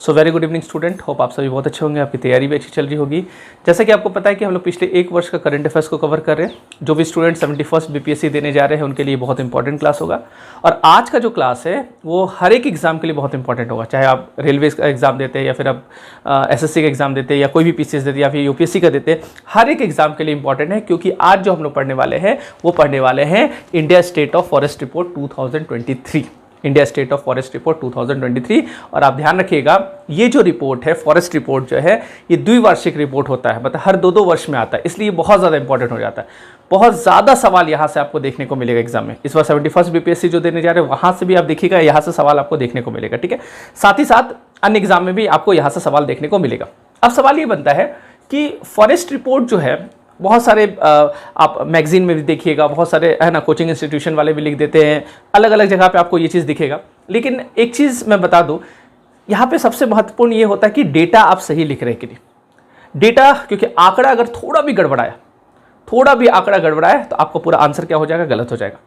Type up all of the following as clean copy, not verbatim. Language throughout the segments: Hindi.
So very good evening student, hope आप सभी बहुत अच्छे होंगे, आपकी तैयारी भी अच्छी चल रही होगी। जैसा कि आपको पता है कि हम लोग पिछले एक वर्ष का करंट अफेयर्स को कवर कर रहे हैं। जो भी स्टूडेंट 71st बीपीएससी देने जा रहे हैं उनके लिए बहुत इंपॉर्टेंट क्लास होगा। और आज का जो क्लास है वो हर एक एग्जाम के लिए बहुत इंपॉर्टेंट होगा, चाहे आप रेलवे का एग्जाम देते हैं या फिर आप एसएससी का एग्जाम देते हैं या कोई भी पीसीएस देते हैं या फिर यूपीएससी का देते हैं। हर एक एग्जाम के लिए इंपॉर्टेंट है, क्योंकि आज जो हम लोग पढ़ने वाले हैं वो पढ़ने वाले हैं India state of forest report 2023। India state of forest report 2023। और आप ध्यान रखिएगा, ये जो रिपोर्ट है फॉरेस्ट रिपोर्ट जो है ये द्विवार्षिक रिपोर्ट होता है, मतलब हर दो वर्ष में आता है, इसलिए बहुत ज़्यादा इंपॉर्टेंट हो जाता है। बहुत ज़्यादा सवाल यहाँ से आपको देखने को मिलेगा एग्जाम में। इस बार 71st बीपीएससी जो देने जा रहे हैं वहाँ से भी आप देखिएगा, यहाँ से सवाल आपको देखने को मिलेगा, ठीक है। साथ ही साथ अन्य एग्जाम में भी आपको यहाँ से सवाल देखने को मिलेगा। अब सवाल ये बनता है कि फॉरेस्ट रिपोर्ट जो है बहुत सारे आप मैगजीन में भी देखिएगा, बहुत सारे है ना कोचिंग इंस्टीट्यूशन वाले भी लिख देते हैं, अलग अलग जगह पे आपको ये चीज़ दिखेगा। लेकिन एक चीज़ मैं बता दूं, यहाँ पे सबसे महत्वपूर्ण ये होता है कि डेटा आप सही लिख रहे हैं कि नहीं। डेटा, क्योंकि आंकड़ा अगर थोड़ा भी गड़बड़ाया, थोड़ा भी आंकड़ा गड़बड़ाया तो आपको पूरा आंसर क्या हो जाएगा, गलत हो जाएगा।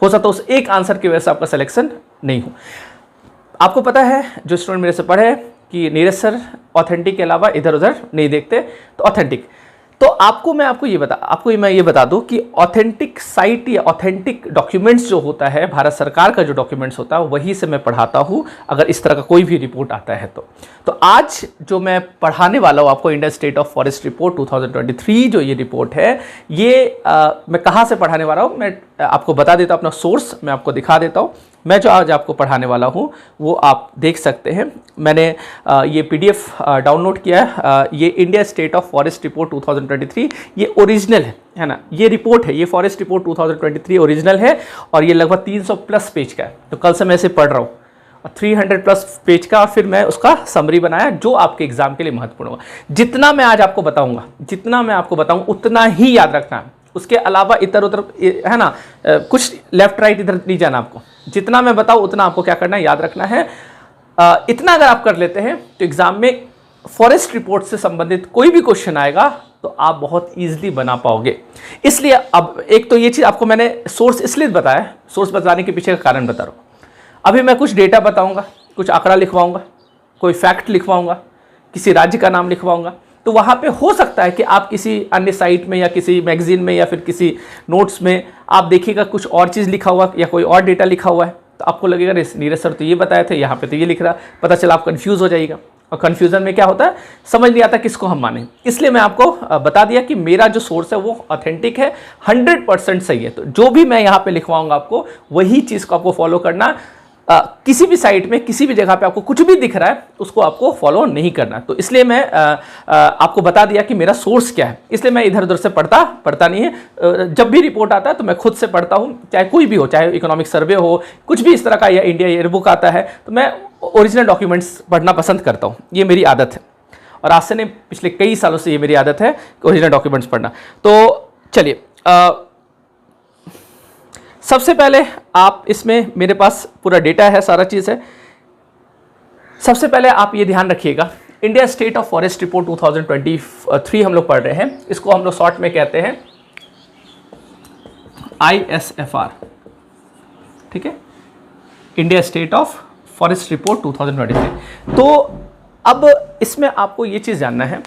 हो सकता है उस एक आंसर की वजह से आपका सिलेक्शन नहीं हो। आपको पता है, जो स्टूडेंट मेरे से पढ़े, कि नीरज सर ऑथेंटिक के अलावा इधर उधर नहीं देखते, तो ऑथेंटिक। तो आपको मैं ये बता दूं कि ऑथेंटिक साइट या ऑथेंटिक डॉक्यूमेंट्स जो होता है, भारत सरकार का जो डॉक्यूमेंट्स होता है वही से मैं पढ़ाता हूं, अगर इस तरह का कोई भी रिपोर्ट आता है तो आज जो मैं पढ़ाने वाला हूं आपको, India state of forest report 2023 जो ये रिपोर्ट है, ये मैं कहां से पढ़ाने वाला हूं, मैं आपको बता देता हूं। अपना सोर्स मैं आपको दिखा देता हूं। मैं जो आज आपको पढ़ाने वाला हूं वो आप देख सकते हैं। मैंने ये पीडीएफ डाउनलोड किया है। ये India state of forest report 2023 ये ओरिजिनल है ना, ये रिपोर्ट है, ये फॉरेस्ट रिपोर्ट 2023 ओरिजिनल है और ये लगभग 300 प्लस पेज का है। तो कल से मैं इसे पढ़ रहा हूँ, 300 प्लस पेज का, और फिर मैं उसका समरी बनाया जो आपके एग्जाम के लिए महत्वपूर्ण होगा। जितना मैं आज आपको बताऊंगा, जितना मैं आपको बताऊँ उतना ही याद रखना है। उसके अलावा इधर उधर है ना, कुछ लेफ्ट राइट इधर नहीं जाना आपको। जितना मैं बताऊं उतना आपको क्या करना है, याद रखना है। इतना अगर आप कर लेते हैं तो एग्जाम में फॉरेस्ट रिपोर्ट से संबंधित कोई भी क्वेश्चन आएगा तो आप बहुत इजीली बना पाओगे। इसलिए अब एक तो ये चीज़ आपको मैंने सोर्स इसलिए बताया, सोर्स बताने के पीछे का कारण बता रहा हूँ। अभी मैं कुछ डेटा बताऊंगा, कुछ आंकड़ा लिखवाऊंगा, कोई फैक्ट लिखवाऊंगा, किसी राज्य का नाम लिखवाऊंगा, तो वहाँ पे हो सकता है कि आप किसी अन्य साइट में या किसी मैगजीन में या फिर किसी नोट्स में आप देखिएगा कुछ और चीज़ लिखा हुआ या कोई और डेटा लिखा हुआ है, तो आपको लगेगा नीरज सर तो ये बताए थे, यहाँ पे तो ये लिख रहा, पता चला आप कंफ्यूज हो जाइएगा। और कन्फ्यूज़न में क्या होता है, समझ नहीं आता किसको हम माने। इसलिए मैं आपको बता दिया कि मेरा जो सोर्स है वो ऑथेंटिक है, 100% सही है। तो जो भी मैं यहाँ पे लिखवाऊंगा आपको वही चीज़ को आपको फॉलो करना। किसी भी साइट में किसी भी जगह पे आपको कुछ भी दिख रहा है उसको आपको फॉलो नहीं करना। तो इसलिए मैं आपको बता दिया कि मेरा सोर्स क्या है। इसलिए मैं इधर उधर से पढ़ता नहीं है। जब भी रिपोर्ट आता है तो मैं खुद से पढ़ता हूँ, चाहे कोई भी हो, चाहे इकोनॉमिक सर्वे हो, कुछ भी इस तरह का, या इंडिया ईयरबुक आता है, तो मैं ओरिजिनल डॉक्यूमेंट्स पढ़ना पसंद करता हूँ। ये मेरी आदत है और आज से नहीं, पिछले कई सालों से ये मेरी आदत है ओरिजिनल डॉक्यूमेंट्स पढ़ना। तो चलिए, सबसे पहले आप इसमें मेरे पास पूरा डेटा है, सारा चीज़ है। सबसे पहले आप ये ध्यान रखिएगा, India state of forest report 2023 हम लोग पढ़ रहे हैं। इसको हम लोग शॉर्ट में कहते हैं ISFR, ठीक है, India state of forest report 2023। तो अब इसमें आपको ये चीज़ जानना है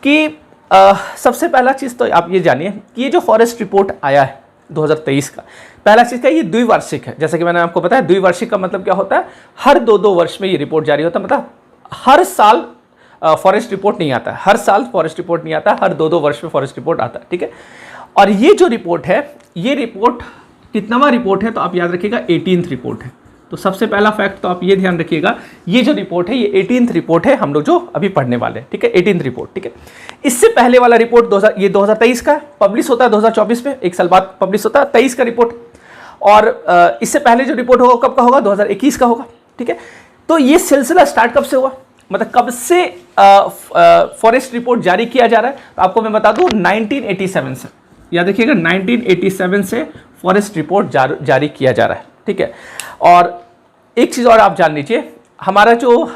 कि सबसे पहला चीज़ तो आप ये जानिए कि ये जो फॉरेस्ट रिपोर्ट आया है 2023 का, पहला चीज़ क्या, ये द्विवार्षिक है। जैसे कि मैंने आपको बताया, द्विवार्षिक का मतलब क्या होता है, हर दो वर्ष में ये रिपोर्ट जारी होता है। मतलब हर साल फॉरेस्ट रिपोर्ट नहीं आता है, हर साल फॉरेस्ट रिपोर्ट नहीं आता है, हर दो वर्ष में फॉरेस्ट रिपोर्ट आता है, ठीक है। और ये जो रिपोर्ट है, ये रिपोर्ट कितनावा रिपोर्ट है, तो आप याद रखिएगा 18th रिपोर्ट है। तो सबसे पहला फैक्ट तो आप ये ध्यान रखिएगा, ये जो रिपोर्ट है ये 18th रिपोर्ट है हम लोग जो अभी पढ़ने वाले हैं, ठीक है, 18th रिपोर्ट, ठीक है। इससे पहले वाला रिपोर्ट 2023 का पब्लिश होता है, 2024 में, एक साल बाद पब्लिश होता है 23 का रिपोर्ट। और इससे पहले जो रिपोर्ट होगा कब का होगा, 2021 का होगा, ठीक है। तो ये सिलसिला स्टार्ट कब से हुआ, मतलब कब से फॉरेस्ट रिपोर्ट जारी किया जा रहा है, तो आपको मैं बता दूं 1987 से, याद रखिएगा 1987 से फॉरेस्ट रिपोर्ट जारी किया जा रहा है, ठीक है। और एक चीज़ और आप जान लीजिए, हमारा जो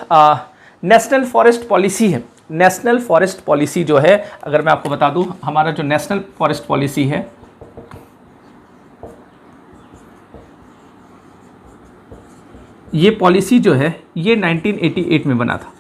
नेशनल फॉरेस्ट पॉलिसी है, नेशनल फॉरेस्ट पॉलिसी जो है, अगर मैं आपको बता दूं, हमारा जो नेशनल फॉरेस्ट पॉलिसी है, ये पॉलिसी जो है ये 1988 में बना था।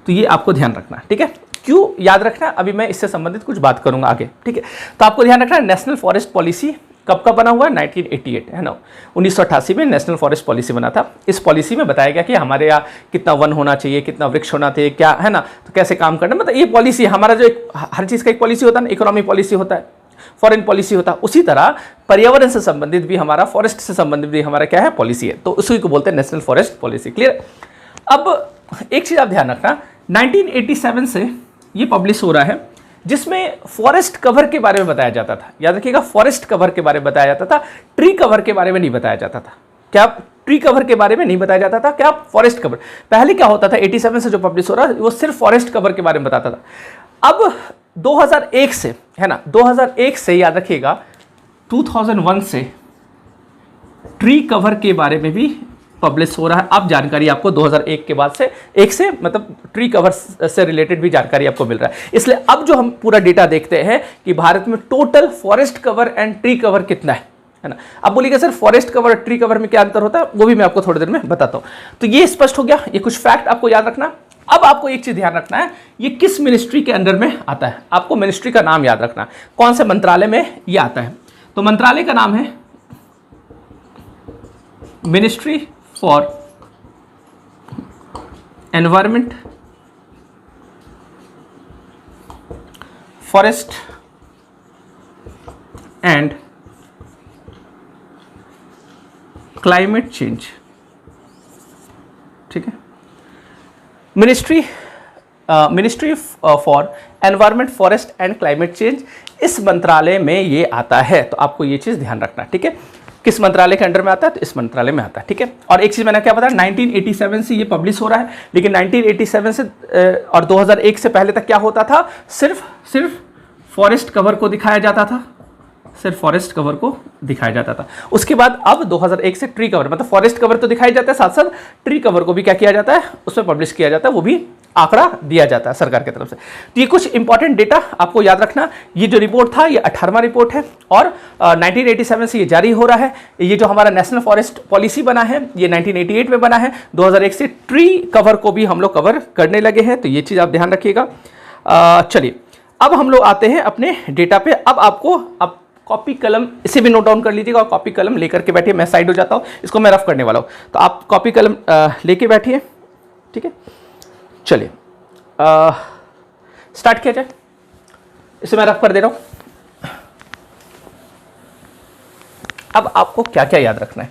तो ये आपको ध्यान रखना, ठीक है। क्यों याद रखना, अभी मैं इससे संबंधित कुछ बात करूंगा आगे, ठीक है। तो आपको ध्यान रखना नेशनल फॉरेस्ट पॉलिसी कब का बना हुआ है, 1988 है ना, 1988 में नेशनल फॉरेस्ट पॉलिसी बना था। इस पॉलिसी में बताया गया कि हमारे यहाँ कितना वन होना चाहिए, कितना वृक्ष होना चाहिए, क्या है ना, तो कैसे काम करना, मतलब ये पॉलिसी हमारा जो एक हर चीज़ का एक पॉलिसी होता है ना, इकोनॉमी पॉलिसी होता है, फॉरेन पॉलिसी होता है, उसी तरह पर्यावरण से संबंधित भी हमारा, फॉरेस्ट से संबंधित भी हमारा क्या है, पॉलिसी है। तो उसी को बोलते हैं नेशनल फॉरेस्ट पॉलिसी। क्लियर। अब एक चीज़ आप ध्यान रखना, 1987 से ये पब्लिश हो रहा है, जिसमें फॉरेस्ट कवर के बारे में बताया जाता था। याद रखिएगा, फॉरेस्ट कवर के बारे में बताया जाता था, ट्री कवर के बारे में नहीं बताया जाता था। क्या ट्री कवर के बारे में नहीं बताया जाता था, क्या फॉरेस्ट कवर। पहले क्या होता था, 87 से जो पब्लिश हो रहा है वो सिर्फ फॉरेस्ट कवर के बारे में बताता था। अब 2001 से है ना, 2001 से याद रखिएगा 2001 से ट्री कवर के बारे में भी पब्लिश हो रहा है। अब जानकारी आपको 2001 के बाद से एक से मतलब ट्री कवर से रिलेटेड भी जानकारी आपको मिल रहा है। इसलिए अब जो हम पूरा डेटा देखते हैं कि भारत में total forest cover and tree cover कितना है ना। अब बोलिएगा सर फॉरेस्ट कवर और ट्री कवर में क्या अंतर होता है, वो भी मैं आपको थोड़ी देर में बताता हूं। तो ये स्पष्ट हो गया, ये कुछ फैक्ट आपको याद रखना। अब आपको एक चीज ध्यान रखना है, ये किस मिनिस्ट्री के अंडर में आता है। आपको मिनिस्ट्री का नाम याद रखना, कौन से मंत्रालय में ये आता है। तो मंत्रालय का नाम है ministry for environment, forest and climate change, ठीक है। Ministry for environment, forest and climate change, इस मंत्रालय में ये आता है। तो आपको ये चीज ध्यान रखना, ठीक है। किस मंत्रालय के अंडर में आता है, तो इस मंत्रालय में आता है, ठीक है। और एक चीज मैंने क्या बताया, 1987 से ये पब्लिश हो रहा है, लेकिन 1987 से और 2001 से पहले तक क्या होता था, सिर्फ फॉरेस्ट कवर को दिखाया जाता था, सिर्फ फॉरेस्ट कवर को दिखाया जाता था। उसके बाद अब 2001 से ट्री कवर, मतलब फॉरेस्ट कवर तो दिखाया जाता है, साथ साथ ट्री कवर को भी क्या किया जाता है, उसमें पब्लिश किया जाता है, वो भी आंकड़ा दिया जाता है सरकार की तरफ से। तो ये कुछ इंपॉर्टेंट डेटा आपको याद रखना। ये जो रिपोर्ट था ये 18वां रिपोर्ट है और 1987 से ये जारी हो रहा है। ये जो हमारा नेशनल फॉरेस्ट पॉलिसी बना है ये 1988 में बना है। 2001 से ट्री कवर को भी हम लोग कवर करने लगे हैं, तो ये चीज़ आप ध्यान रखिएगा। चलिए अब हम लोग आते हैं अपने डेटा पे। अब आपको कॉपी कलम इसे भी नोट डाउन कर लीजिएगा और कॉपी कलम लेकर के बैठिए। मैं साइड हो जाता हूँ, इसको मैं रफ करने वाला हूँ, तो आप कॉपी कलम लेके बैठिए, ठीक है। चलिए स्टार्ट किया जाए। इसे मैं रफ कर दे रहा हूँ। अब आपको क्या क्या याद रखना है,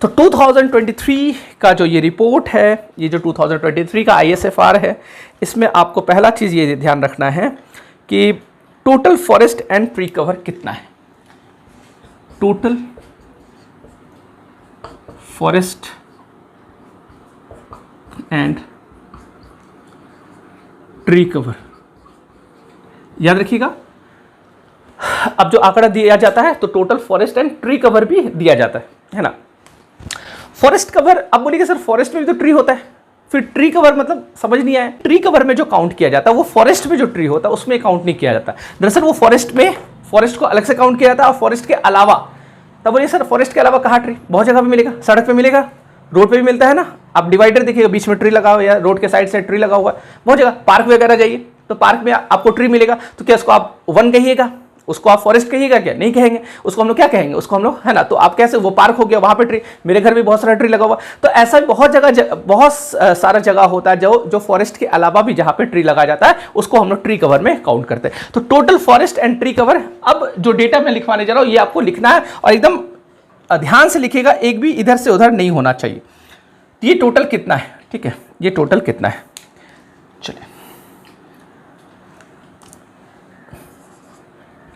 तो 2023 का जो ये रिपोर्ट है, ये जो 2023 का ISFR है, इसमें आपको पहला चीज़ ये ध्यान रखना है कि total forest and tree cover कितना है। Total forest and tree cover याद रखिएगा। अब जो आंकड़ा दिया जाता है तो total forest and tree cover भी दिया जाता है ना। फॉरेस्ट कवर, अब बोलिए सर फॉरेस्ट में भी तो ट्री होता है, फिर ट्री कवर मतलब समझ नहीं आया। ट्री कवर में जो काउंट किया जाता है वो फॉरेस्ट में जो ट्री होता है उसमें काउंट नहीं किया जाता। दरअसल वो फॉरेस्ट को अलग से काउंट किया जाता है और फॉरेस्ट के अलावा, तब बोलिए सर फॉरेस्ट के अलावा कहाँ ट्री, बहुत जगह पे मिलेगा, सड़क पे मिलेगा, रोड पे भी मिलता है ना। आप डिवाइडर देखिएगा, बीच में ट्री लगा हुआ है या रोड के साइड से ट्री लगा हुआ है, बहुत जगह। पार्क वगैरह जाइए तो पार्क में आपको ट्री मिलेगा, तो क्या उसको आप वन कहिएगा, उसको आप फॉरेस्ट कहिएगा, क्या नहीं कहेंगे, उसको हम लोग क्या कहेंगे, उसको हम लोग है ना। तो आप कैसे, वो पार्क हो गया, वहां पे ट्री, मेरे घर में बहुत सारा ट्री लगा हुआ। तो ऐसा बहुत जगह, बहुत सारा जगह होता है जो फॉरेस्ट के अलावा भी जहां पे ट्री लगा जाता है उसको हम लोग ट्री कवर में काउंट करते हैं। तो total forest and tree cover, अब जो डेटा मैं लिखवाने जा रहा हूं ये आपको लिखना है और एकदम ध्यान से लिखिएगा, एक भी इधर से उधर नहीं होना चाहिए। ये टोटल कितना है, ठीक है, ये टोटल कितना है। चलिए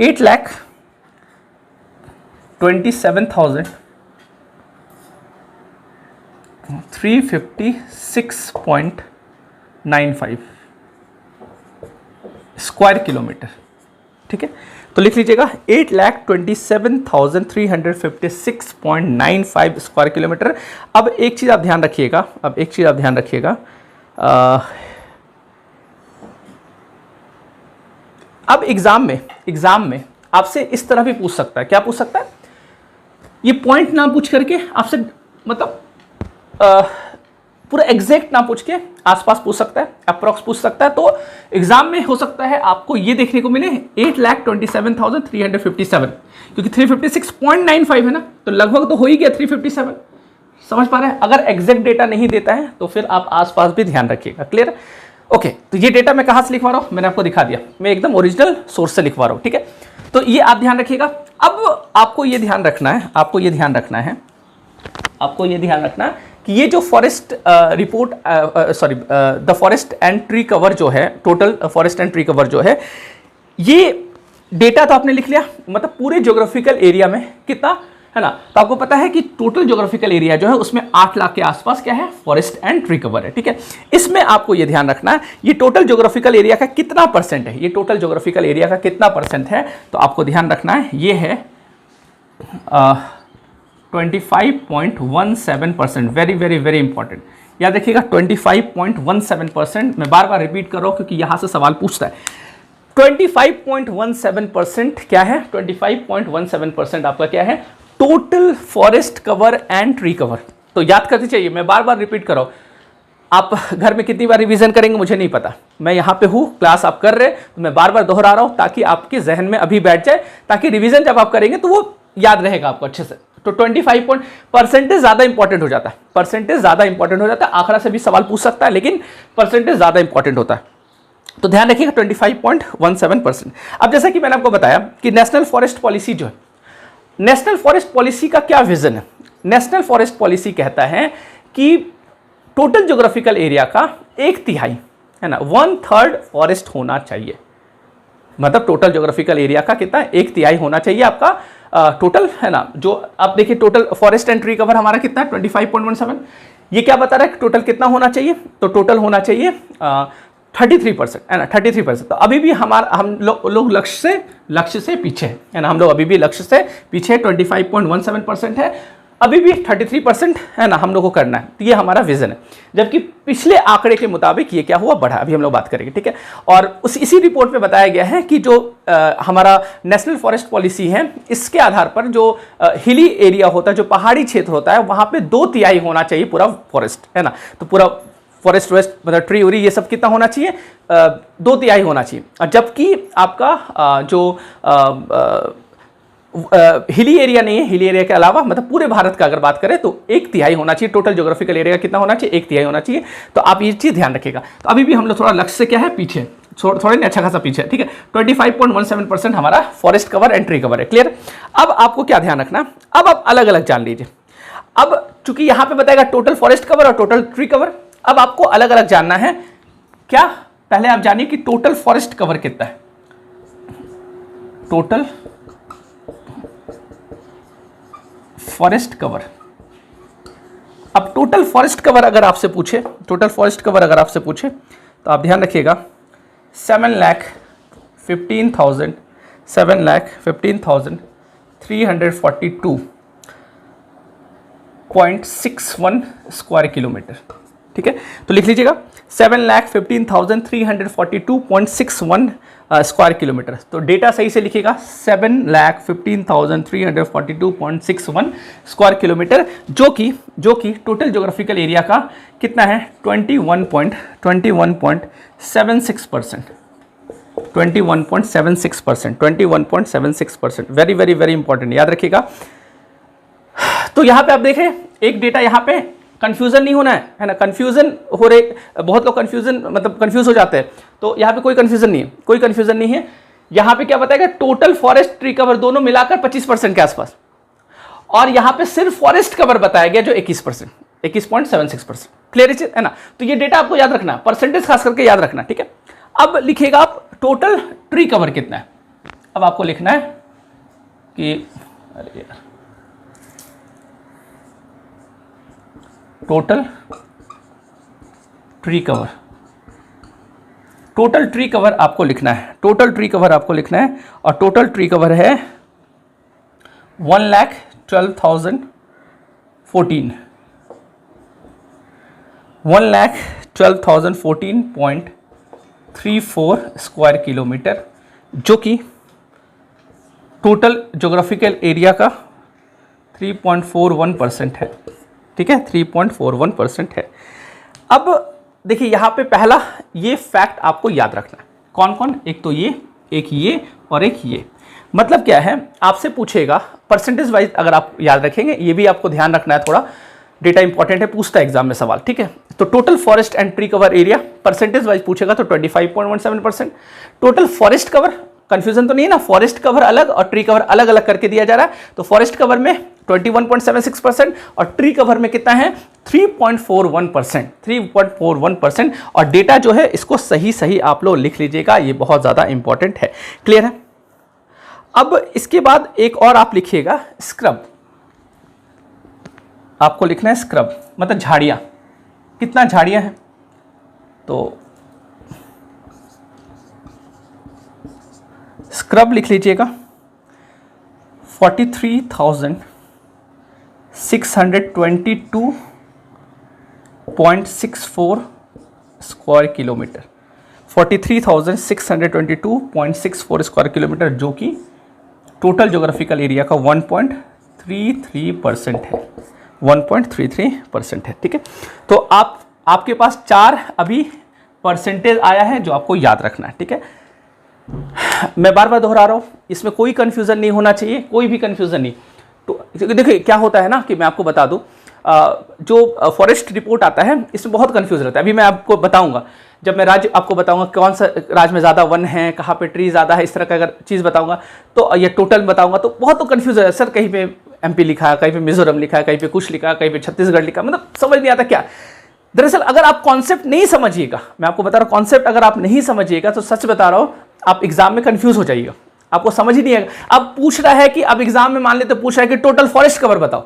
8,27,356.95 स्क्वायर किलोमीटर, ठीक है। तो लिख लीजिएगा 8,27,356.95 स्क्वायर किलोमीटर। अब एक चीज़ आप ध्यान रखिएगा, अब एग्जाम में आपसे इस तरह भी पूछ सकता है, क्या पूछ सकता है, ये पॉइंट ना पूछ करके आपसे मतलब पूरा एग्जैक्ट ना पूछ के आसपास पूछ सकता है, अप्रॉक्स पूछ सकता है। तो एग्जाम में हो सकता है आपको ये देखने को मिले 8,27,357, क्योंकि 356.95 है ना, तो लगभग तो हो ही गया 357। समझ पा रहे हैं? अगर एग्जैक्ट डेटा नहीं देता है तो फिर आप आसपास भी ध्यान रखिएगा। क्लियर? ओके, तो ये डेटा मैं कहाँ से लिखवा रहा हूँ, मैंने आपको दिखा दिया, मैं एकदम ओरिजिनल सोर्स से लिखवा रहा हूँ। ठीक है, तो ये आप ध्यान रखिएगा। अब आपको ये ध्यान रखना है, आपको ये ध्यान रखना है कि ये जो forest report the forest and tree cover जो है, total forest and tree cover जो है, ये डेटा तो आपने लिख लिया, मतलब पूरे ज्योग्राफिकल एरिया में कितना है ना। तो आपको पता है कि टोटल ज्योग्राफिकल एरिया जो है उसमें 8 लाख के आसपास क्या है, फॉरेस्ट एंड ट्री कवर है। ठीक है, इसमें आपको ये ध्यान रखना है ये टोटल ज्योग्राफिकल एरिया का कितना परसेंट है, ये टोटल ज्योग्राफिकल एरिया का कितना परसेंट है। तो आपको ध्यान रखना है ये है 25.17%। वेरी वेरी वेरी इंपॉर्टेंट, याद रखिएगा 25.17%। मैं बार बार रिपीट कर रहा हूं क्योंकि यहां से सवाल पूछता है। 25.17% क्या है, 25.17% आपका क्या है, total forest cover and tree cover. तो याद करते चाहिए, मैं बार बार रिपीट कर रहा हूं। आप घर में कितनी बार रिवीजन करेंगे मुझे नहीं पता, मैं यहाँ पे हूँ, क्लास आप कर रहे हैं तो मैं बार बार दोहरा रहा हूँ ताकि आपके जहन में अभी बैठ जाए, ताकि रिवीजन जब आप करेंगे तो वो याद रहेगा आपको अच्छे से। तो 25% ज़्यादा इंपॉर्टेंट हो जाता है, परसेंटेज ज़्यादा इंपॉर्टेंट हो जाता है। आंकड़ा से भी सवाल पूछ सकता है लेकिन परसेंटेज ज़्यादा इंपॉर्टेंट होता है। तो ध्यान रखिएगा 25.17%। अब जैसा कि मैंने आपको बताया कि नेशनल फॉरेस्ट पॉलिसी जो है, नेशनल फॉरेस्ट पॉलिसी का क्या विजन है। नेशनल फॉरेस्ट पॉलिसी कहता है कि टोटल ज्योग्राफिकल एरिया का 1/3 है ना, 1/3 फॉरेस्ट होना चाहिए। मतलब टोटल ज्योग्राफिकल एरिया का कितना, 1/3 होना चाहिए आपका टोटल है ना। जो आप देखिए total forest and tree cover हमारा कितना है 25.17। ये क्या बता रहा है कि टोटल कितना होना चाहिए, तो टोटल होना चाहिए 33% है ना, 33%। तो अभी भी हम लोग लक्ष्य से पीछे है ना, हम लोग अभी भी लक्ष्य से पीछे 25.17% है, अभी भी 33% है ना हम लोग को करना है। तो ये हमारा विजन है, जबकि पिछले आंकड़े के मुताबिक ये क्या हुआ, बढ़ा। अभी हम लोग बात करेंगे, ठीक है। और इसी रिपोर्ट में बताया गया है कि जो हमारा नेशनल फॉरेस्ट पॉलिसी है, इसके आधार पर जो हिली एरिया होता है, जो पहाड़ी क्षेत्र होता है, वहां पे 2/3 होना चाहिए पूरा फॉरेस्ट है ना। तो पूरा फॉरेस्ट वेस्ट मतलब ट्री उरी ये सब कितना होना चाहिए, 2/3 होना चाहिए। और जबकि आपका जो हिली एरिया नहीं है, हिली एरिया के अलावा मतलब पूरे भारत का अगर बात करें तो 1/3 होना चाहिए। टोटल ज्योग्राफिकल एरिया कितना होना चाहिए, 1/3 होना चाहिए। तो आप ये चीज ध्यान रखिएगा। तो अभी भी हम लोग थोड़ा लक्ष्य से क्या है, पीछे, थोड़े नहीं, अच्छा खासा पीछे, ठीक है। 25.17% हमारा forest cover and tree cover है। क्लियर? अब आपको क्या ध्यान रखना, अब आप अलग अलग जान लीजिए। अब चूंकि यहां पे बताएगा टोटल फॉरेस्ट कवर और टोटल ट्री कवर, अब आपको अलग अलग जानना है। क्या, पहले आप जानिए कि टोटल फॉरेस्ट कवर कितना है। टोटल फॉरेस्ट कवर, अब टोटल फॉरेस्ट कवर अगर आपसे पूछे, टोटल फॉरेस्ट कवर अगर आपसे पूछे तो आप ध्यान रखिएगा 7,15,342.61 स्क्वायर किलोमीटर, ठीक है। तो लिख लीजिएगा 7,15,342.61 स्क्वायर किलोमीटर। तो डेटा सही से लिखिएगा 7,15,342.61 स्क्वायर किलोमीटर, जो कि टोटल ज्योग्राफिकल एरिया का कितना है, 21.76%। 21.76%। वेरी वेरी वेरी इंपॉर्टेंट, याद रखिएगा। तो यहाँ पे आप देखें एक डेटा, यहाँ पे कंफ्यूजन नहीं होना है ना। कंफ्यूजन हो रहे, बहुत लोग कंफ्यूज हो जाते हैं। तो यहाँ पे कोई कंफ्यूजन नहीं है, कोई कंफ्यूजन नहीं है। यहाँ पे क्या बताएगा, टोटल फॉरेस्ट ट्री कवर दोनों मिलाकर 25% के आसपास, और यहाँ पे सिर्फ फॉरेस्ट कवर बताया गया जो 21%, 21.76%। क्लियर है ना। तो ये डेटा आपको याद रखना, परसेंटेज खास करके याद रखना, ठीक है। अब लिखिएगा आप टोटल ट्री कवर कितना है। अब आपको लिखना है कि अरे यार, total tree cover, total tree cover आपको लिखना है, टोटल ट्री कवर आपको लिखना है। और टोटल ट्री कवर है 1,12,014, 1,12,014.34 स्क्वायर किलोमीटर, जो कि टोटल ज्योग्राफिकल एरिया का 3.41% है, ठीक है, 3.41% है। अब देखिए यहाँ पे पहला ये फैक्ट आपको याद रखना है। कौन कौन? एक तो ये, एक ये और एक ये। मतलब क्या है, आपसे पूछेगा परसेंटेज वाइज, अगर आप याद रखेंगे, ये भी आपको ध्यान रखना है, थोड़ा डेटा इंपॉर्टेंट है, पूछता है एग्जाम में सवाल, ठीक है। तो total forest and tree cover area percentage wise पूछेगा तो 25.17%। टोटल फॉरेस्ट कवर, कंफ्यूजन तो नहीं है ना, फॉरेस्ट कवर अलग और ट्री कवर अलग अलग करके दिया जा रहा है। तो फॉरेस्ट कवर में 21.76% और ट्री कवर में कितना है 3.41%, 3.41%। और डेटा जो है इसको सही सही आप लोग लिख लीजिएगा, ये बहुत ज़्यादा इंपॉर्टेंट है। क्लियर है? अब इसके बाद एक और आप लिखिएगा स्क्रब। आपको लिखना है स्क्रब, मतलब झाड़ियाँ, कितना झाड़ियाँ हैं। तो स्क्रब लिख लीजिएगा 43,622.64 स्क्वायर किलोमीटर, 43,622.64 स्क्वायर किलोमीटर, जो कि टोटल ज्योग्राफिकल एरिया का 1.33% है, 1.33% है, ठीक है। तो आपके पास 4 अभी परसेंटेज आया है जो आपको याद रखना है, ठीक है। मैं बार बार दोहरा रहा हूँ, इसमें कोई कंफ्यूजन नहीं होना चाहिए, कोई भी कंफ्यूजन नहीं। तो देखिए क्या होता है ना, कि मैं आपको बता दूं, जो फॉरेस्ट रिपोर्ट आता है इसमें बहुत कंफ्यूज रहता है। अभी मैं आपको बताऊंगा, जब मैं राज्य आपको बताऊंगा कौन सा राज्य में ज़्यादा वन है, कहाँ पे ट्री ज़्यादा है, इस तरह का अगर चीज़ बताऊंगा तो ये टोटल बताऊंगा तो बहुत तो कंफ्यूज है। सर कहीं पे एमपी लिखा है, कहीं पे मिजोरम लिखा है, कहीं पे कुछ लिखा है, कहीं पे छत्तीसगढ़ लिखा, मतलब समझ नहीं आता क्या। दरअसल अगर आप कॉन्सेप्ट नहीं समझिएगा, मैं आपको बता रहा हूँ, कॉन्सेप्ट अगर आप नहीं समझिएगा तो सच बता रहा हूँ आप एग्जाम में कंफ्यूज हो जाइएगा, आपको समझ ही नहीं आएगा। अब पूछ रहा है कि अब एग्जाम में मान लेते पूछ रहा है कि टोटल फॉरेस्ट कवर बताओ,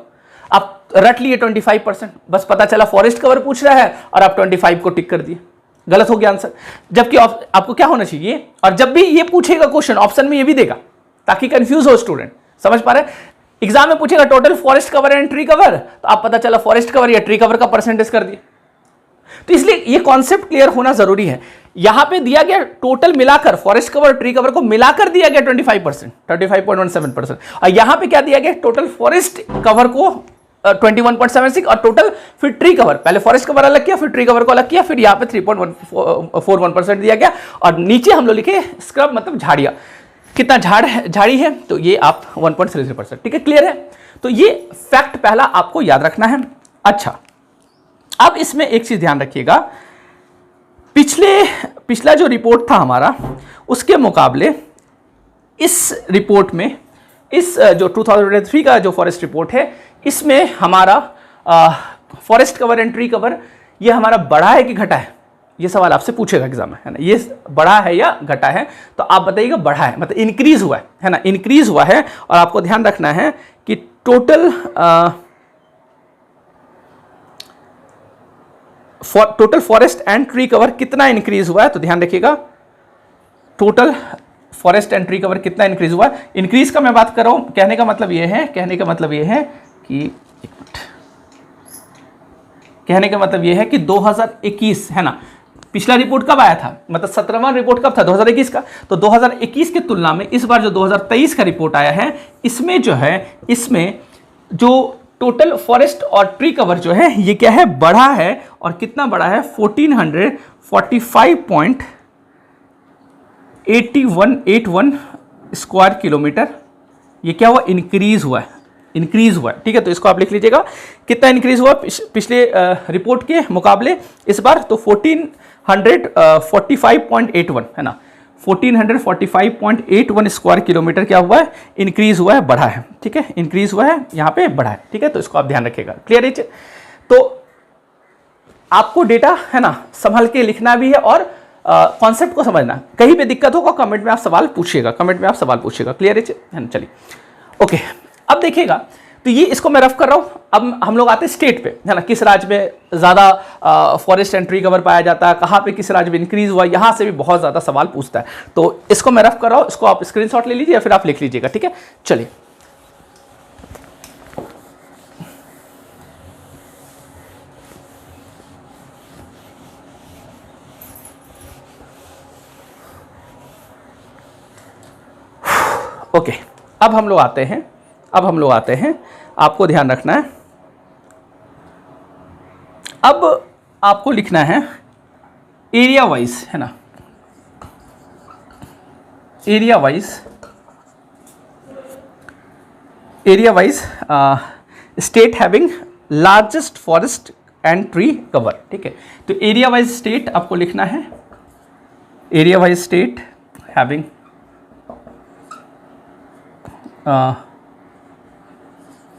आप रट लिए 25%, बस पता चला फॉरेस्ट कवर पूछ रहा है और आप 25 को टिक कर दिए, गलत हो गया आंसर। जबकि आपको क्या होना चाहिए, और जब भी ये पूछेगा क्वेश्चन ऑप्शन में ये भी देगा ताकि कंफ्यूज हो स्टूडेंट, समझ पा रहे हैं। एग्जाम में पूछेगा total forest cover and tree cover, तो आप पता चला फॉरेस्ट कवर या ट्री कवर का परसेंटेज कर दिए। तो इसलिए ये कॉन्सेप्ट क्लियर होना जरूरी है। यहां पे दिया गया टोटल मिलाकर फॉरेस्ट कवर ट्री कवर को मिलाकर दिया गया 25%, 25.17%, और यहां पे क्या दिया गया, टोटल फॉरेस्ट कवर को 21.76 और टोटल फिर ट्री कवर, पहले फॉरेस्ट कवर अलग किया, फिर ट्री कवर को अलग किया, फिर यहाँ पे 3.41% दिया गया। और नीचे हम लोग लिखे स्क्रब, मतलब झाड़ियाँ, कितना झाड़ी है, तो ये आप 1.33%, ठीक है, क्लियर है। तो ये फैक्ट पहला आपको याद रखना है। अच्छा, अब इसमें एक चीज ध्यान रखिएगा, पिछला जो रिपोर्ट था हमारा, उसके मुकाबले इस रिपोर्ट में, इस जो 2023 का जो फॉरेस्ट रिपोर्ट है, इसमें हमारा forest cover and tree cover ये हमारा बढ़ा है कि घटा है, ये सवाल आपसे पूछेगा एग्जाम में, है ना। ये बढ़ा है या घटा है, तो आप बताइएगा बढ़ा है, मतलब इंक्रीज हुआ है ना, इंक्रीज हुआ है। और आपको ध्यान रखना है कि total forest and tree cover कितना इंक्रीज हुआ है, तो ध्यान रखिएगा total forest and tree cover कितना इंक्रीज हुआ है। इंक्रीज का मैं बात कर रहा हूं, कहने का मतलब ये है कि एक मिनट, कहने का मतलब ये है कि 2021 है ना, पिछला रिपोर्ट कब आया था, मतलब 17वां रिपोर्ट कब था, 2021 का। तो 2021 की तुलना में इस बार जो 2023 का रिपोर्ट आया है, इसमें जो है, इसमें जो टोटल फॉरेस्ट और ट्री कवर जो है ये क्या है, बढ़ा है। और कितना बढ़ा है, 1445.81 स्क्वायर किलोमीटर, ये क्या हुआ, इंक्रीज हुआ है, ठीक है। तो इसको आप लिख लीजिएगा, कितना इंक्रीज हुआ पिछले रिपोर्ट के मुकाबले इस बार, तो 1445.81 है ना, 1445.81 स्क्वायर किलोमीटर क्या हुआ है, इंक्रीज हुआ है, बढ़ा है, ठीक है, इंक्रीज हुआ है, यहाँ पे बढ़ा है, ठीक है। तो इसको आप ध्यान रखिएगा, क्लियर है। तो आपको डेटा है ना संभल के लिखना भी है और कॉन्सेप्ट को समझना। कहीं पे दिक्कत होगा कमेंट में आप सवाल पूछिएगा, क्लियर है ना। चलिए ओके, अब देखिएगा, तो ये इसको मैं रफ कर रहा हूं। अब हम लोग आते हैं स्टेट पे, है ना, किस राज्य में ज़्यादा फॉरेस्ट एंड ट्री कवर पाया जाता है, कहाँ पे किस राज्य में इंक्रीज हुआ, यहाँ से भी बहुत ज़्यादा सवाल पूछता है। तो इसको मैं रफ कर रहा हूँ, इसको आप स्क्रीनशॉट ले लीजिए या फिर आप लिख लीजिएगा, ठीक है। चलिए ओके, अब हम लोग आते हैं, आपको ध्यान रखना है। अब आपको लिखना है एरिया वाइज, है ना, area wise state having largest forest and tree cover, ठीक है। तो एरिया वाइज स्टेट आपको लिखना है, area wise state having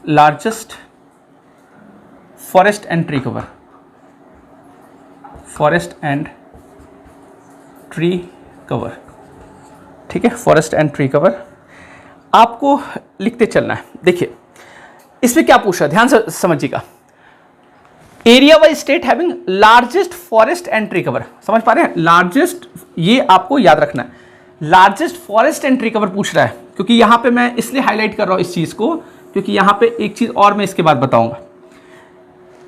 largest forest and tree cover, forest and tree cover, ठीक है, फॉरेस्ट एंड ट्री कवर आपको लिखते चलना है। देखिए इसमें क्या पूछा, ध्यान से समझिएगा, area wise state having largest forest and tree cover, समझ पा रहे हैं, लार्जेस्ट, ये आपको याद रखना है, largest forest and tree cover पूछ रहा है, क्योंकि यहां पे मैं इसलिए हाईलाइट कर रहा हूं इस चीज को, क्योंकि यहां पे एक चीज और मैं इसके बाद बताऊंगा,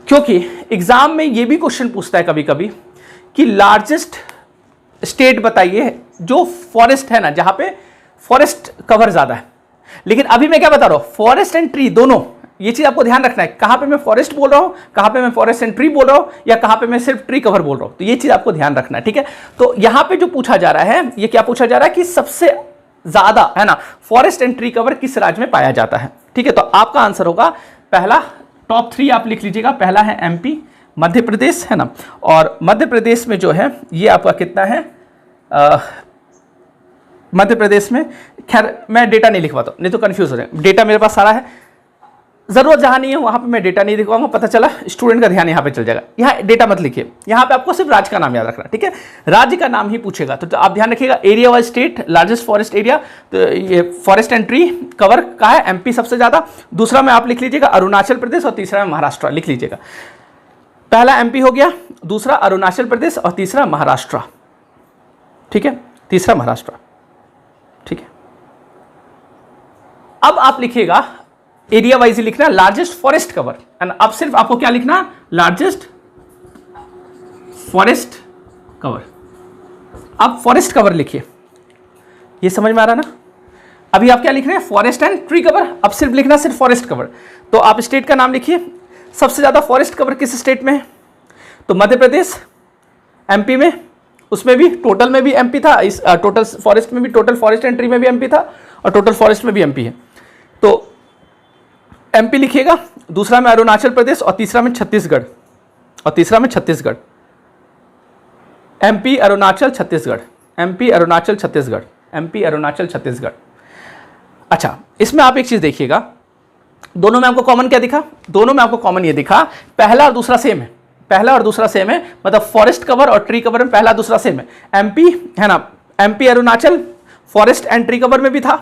क्योंकि एग्जाम में ये भी क्वेश्चन पूछता है कभी कभी कि लार्जेस्ट स्टेट बताइए जो फॉरेस्ट है ना, जहां पे फॉरेस्ट कवर ज्यादा है। लेकिन अभी मैं क्या बता रहा हूं, फॉरेस्ट एंड ट्री दोनों, ये चीज आपको ध्यान रखना है, कहां पे मैं फॉरेस्ट बोल रहा हूं, कहां पे मैं फॉरेस्ट एंड ट्री बोल रहा हूं, या कहां पे मैं सिर्फ ट्री कवर बोल रहा हूं, तो ये चीज आपको ध्यान रखना है, ठीक है। तो यहां पे जो पूछा जा रहा है, ये क्या पूछा जा रहा है कि सबसे ज्यादा, है ना, फॉरेस्ट एंड ट्री कवर किस राज्य में पाया जाता है, ठीक है। तो आपका आंसर होगा पहला, टॉप 3 आप लिख लीजिएगा, पहला है एमपी, मध्य प्रदेश, है ना, और मध्य प्रदेश में जो है ये आपका कितना है, मध्य प्रदेश में, खैर मैं डेटा नहीं लिखवाता नहीं तो कंफ्यूज हो जाए, डेटा मेरे पास सारा है, जरूरत जहां नहीं है वहां पे मैं डेटा नहीं दिखवाऊंगा, पता चला स्टूडेंट का ध्यान यहां पे चल जाएगा। यहां डेटा मत लिखिए, यहां पे आपको सिर्फ राज्य का नाम याद रखना, ठीक है, राज्य का नाम ही पूछेगा। तो आप ध्यान रखिएगा, area wise state largest forest area, तो ये फॉरेस्ट एंड ट्री कवर का है एमपी सबसे ज्यादा, दूसरा में आप लिख लीजिएगा अरुणाचल प्रदेश, और तीसरा में महाराष्ट्र लिख लीजिएगा। पहला एमपी हो गया, दूसरा अरुणाचल प्रदेश, और तीसरा महाराष्ट्र, ठीक है, तीसरा महाराष्ट्र, ठीक है। अब आप लिखिएगा एरिया वाइज ही लिखना, लार्जेस्ट फॉरेस्ट कवर, एंड अब सिर्फ आपको क्या लिखना, लार्जेस्ट फॉरेस्ट कवर। अब फॉरेस्ट कवर लिखिए, ये समझ में आ रहा ना, अभी आप क्या लिख रहे हैं, फॉरेस्ट एंड ट्री कवर, अब सिर्फ लिखना सिर्फ फॉरेस्ट कवर। तो आप स्टेट का नाम लिखिए, सबसे ज्यादा फॉरेस्ट कवर किस स्टेट में है, तो मध्य प्रदेश, एमपी में, उसमें भी टोटल में भी एमपी था, इस टोटल फॉरेस्ट में भी, टोटल फॉरेस्ट एंड ट्री में भी एमपी था, और टोटल फॉरेस्ट में भी एमपी है, तो एमपी लिखिएगा, दूसरा में अरुणाचल प्रदेश, और तीसरा में छत्तीसगढ़, और तीसरा में Chhattisgarh, MP Arunachal Chhattisgarh, MP Arunachal Chhattisgarh, MP Arunachal Chhattisgarh. अच्छा, इसमें आप एक चीज देखिएगा, दोनों में आपको कॉमन क्या दिखा, दोनों में आपको कॉमन ये दिखा, पहला और दूसरा सेम है, पहला और दूसरा सेम है, मतलब फॉरेस्ट कवर और ट्री कवर में पहला दूसरा सेम है, एमपी, है ना, MP Arunachal forest and tree cover में भी था,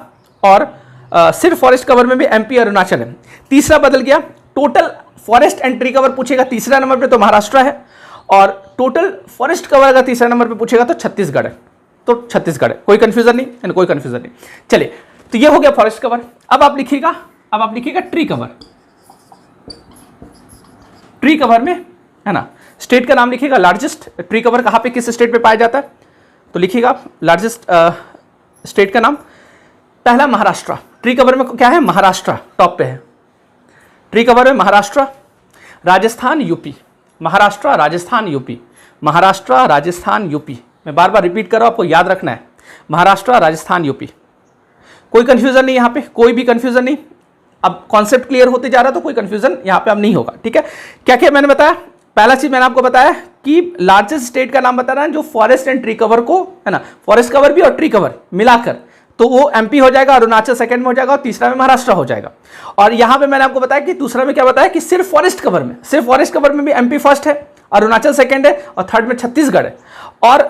और सिर्फ फॉरेस्ट कवर में भी एमपी अरुणाचल है। तीसरा बदल गया, total forest and tree cover पूछेगा तीसरा नंबर पे तो महाराष्ट्र है, और टोटल फॉरेस्ट कवर अगर तीसरा नंबर पे पूछेगा तो छत्तीसगढ़ है, तो छत्तीसगढ़ है, कोई कंफ्यूजन नहीं, कोई कंफ्यूजन नहीं। चलिए, तो ये हो गया फॉरेस्ट कवर। अब आप लिखिएगा, अब आप लिखिएगा ट्री कवर, ट्री कवर में, है ना, स्टेट का नाम लिखिएगा, लार्जेस्ट ट्री कवर कहां पे किस स्टेट पे पाया जाता है, तो लिखिएगा लार्जेस्ट स्टेट का नाम, पहला महाराष्ट्र, ट्री कवर में क्या है, महाराष्ट्र टॉप पे है, ट्री कवर में Maharashtra, Rajasthan, UP, Maharashtra, Rajasthan, UP, Maharashtra, Rajasthan, UP, मैं बार बार रिपीट कर रहा हूं, आपको याद रखना है, महाराष्ट्र, राजस्थान, यूपी, कोई कंफ्यूजन नहीं, यहां पे कोई भी कंफ्यूजन नहीं। अब कॉन्सेप्ट क्लियर होते जा रहा है तो कोई कंफ्यूजन यहां पे अब नहीं होगा, ठीक है। क्या क्या मैंने बताया, पहला चीज मैंने आपको बताया कि लार्जेस्ट स्टेट का नाम बता रहा है जो फॉरेस्ट एंड ट्री कवर को, है ना, फॉरेस्ट कवर भी और ट्री कवर मिलाकर, तो वो एमपी हो जाएगा, अरुणाचल सेकंड में हो जाएगा, और तीसरा में महाराष्ट्र हो जाएगा। और यहां पे मैंने आपको बताया कि दूसरा में क्या बताया कि सिर्फ फॉरेस्ट कवर में, सिर्फ फॉरेस्ट कवर में भी एमपी फर्स्ट है, अरुणाचल सेकंड है, और थर्ड में छत्तीसगढ़ है। और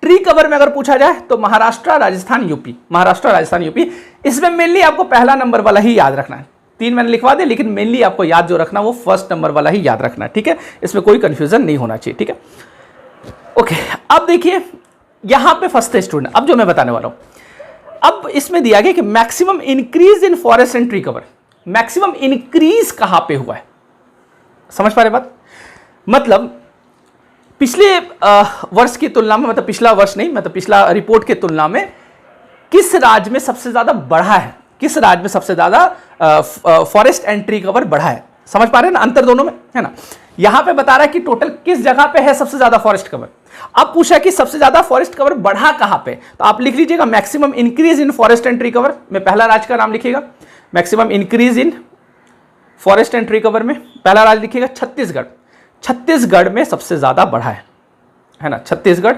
ट्री कवर में अगर पूछा जाए तो महाराष्ट्र, राजस्थान, यूपी, महाराष्ट्र, राजस्थान, यूपी। इसमें मेनली आपको पहला नंबर वाला ही याद रखना है, 3 मैंने लिखवा दे, लेकिन मेनली आपको याद जो रखना वो फर्स्ट नंबर वाला ही याद रखना है, ठीक है, इसमें कोई कंफ्यूजन नहीं होना चाहिए, ठीक है। ओके, अब देखिए यहां पे फंसते स्टूडेंट, अब जो मैं बताने वाला हूं, अब इसमें दिया गया कि maximum increase in forest and tree cover, maximum increase कहां पे हुआ है, समझ पा रहे बात, मतलब पिछले वर्ष की तुलना में, मतलब पिछला वर्ष नहीं, मतलब पिछला रिपोर्ट की तुलना में किस राज्य में सबसे ज्यादा बढ़ा है, किस राज्य में सबसे ज्यादा फॉरेस्ट एंड ट्री कवर बढ़ा है, समझ पा रहे हैं ना अंतर दोनों में, है ना। यहां पे बता रहा है कि टोटल किस जगह पे है सबसे ज्यादा फॉरेस्ट कवर। अब पूछा कि सबसे ज्यादा फॉरेस्ट कवर बढ़ा कहां पे, तो आप लिख लीजिएगा maximum increase in forest and tree cover में पहला राज्य का नाम लिखिएगा। Maximum increase in forest and tree cover में पहला राज्य लिखिएगा छत्तीसगढ़। छत्तीसगढ़ में सबसे ज्यादा बढ़ा है ना, छत्तीसगढ़,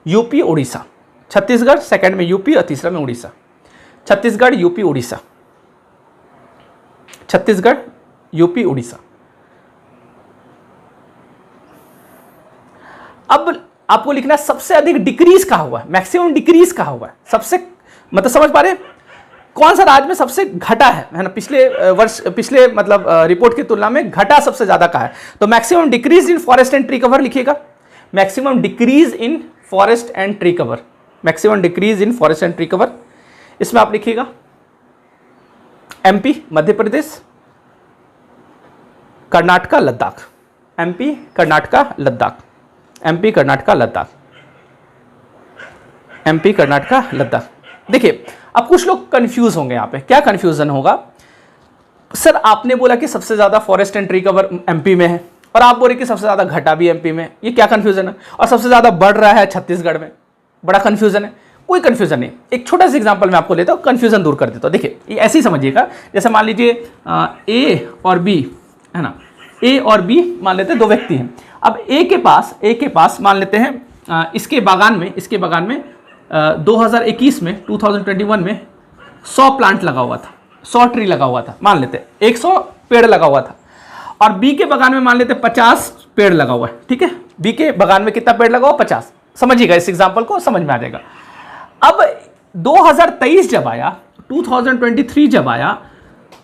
यूपी, उड़ीसा। छत्तीसगढ़ सेकंड में यूपी और तीसरा में उड़ीसा। Chhattisgarh, UP, Orissa, Chhattisgarh, UP, Orissa. अब आपको लिखना सबसे अधिक डिक्रीज कहां हुआ है, मैक्सिमम डिक्रीज कहां हुआ है, सबसे मतलब समझ पा रहे हैं कौन सा राज्य में सबसे घटा है ना, पिछले वर्ष पिछले मतलब रिपोर्ट की तुलना में घटा सबसे ज्यादा कहां है। तो maximum decrease in forest and tree cover लिखिएगा। Maximum decrease in forest and tree cover, maximum decrease in forest and tree cover, इसमें आप लिखिएगा MP, Madhya Pradesh, Karnataka, Ladakh. MP, Karnataka, Ladakh, MP, Karnataka, Ladakh, MP, Karnataka, Ladakh. देखिए अब कुछ लोग कंफ्यूज होंगे यहाँ पे, क्या कंफ्यूजन होगा, सर आपने बोला कि सबसे ज्यादा forest and tree cover MP में है और आप बोल रहे कि सबसे ज्यादा घटा भी एमपी में, ये क्या कंफ्यूजन है, और सबसे ज्यादा बढ़ रहा है छत्तीसगढ़ में, बड़ा कंफ्यूजन है। कोई कंफ्यूजन नहीं, एक छोटा सा एग्जांपल मैं आपको लेता हूँ, कंफ्यूजन दूर कर देता हूँ। देखिए ये ऐसे ही समझिएगा, जैसे मान लीजिए ए और बी है ना, ए और बी मान लेते हैं दो व्यक्ति हैं। अब ए के पास मान लेते हैं इसके बागान में 2021 में 2021 में 100 प्लांट लगा हुआ था, 100 ट्री लगा हुआ था, मान लेते हैं 100 पेड़ लगा हुआ था। और बी के बागान में मान लेते हैं 50 पेड़ लगा हुआ है, ठीक है। बी के बागान में कितना पेड़ लगा हुआ, 50। समझिएगा इस एग्जांपल को, समझ में आ जाएगा। अब 2023 जब आया, 2023 जब आया,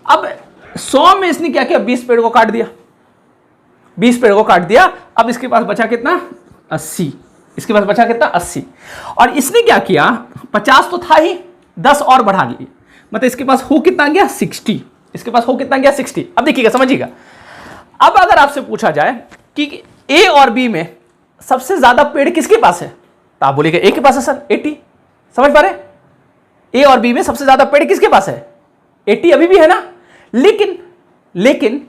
अब 100 में इसने क्या किया, 20 पेड़ को काट दिया, 20 पेड़ को काट दिया। अब इसके पास बचा कितना, 80। इसके पास बचा कितना, 80। और इसने क्या किया, 50 तो था ही, 10 और बढ़ा लिए, मतलब इसके पास हो कितना गया, 60। इसके पास हो कितना गया, 60। अब देखिएगा, समझिएगा। अब अगर आपसे पूछा जाए कि ए और बी में सबसे ज्यादा पेड़ किसके पास है, तो आप बोलेंगे ए के पास है सर, 80। समझ पा रहे, ए और बी में सबसे ज्यादा पेड़ किसके पास है, 80 अभी भी है ना। लेकिन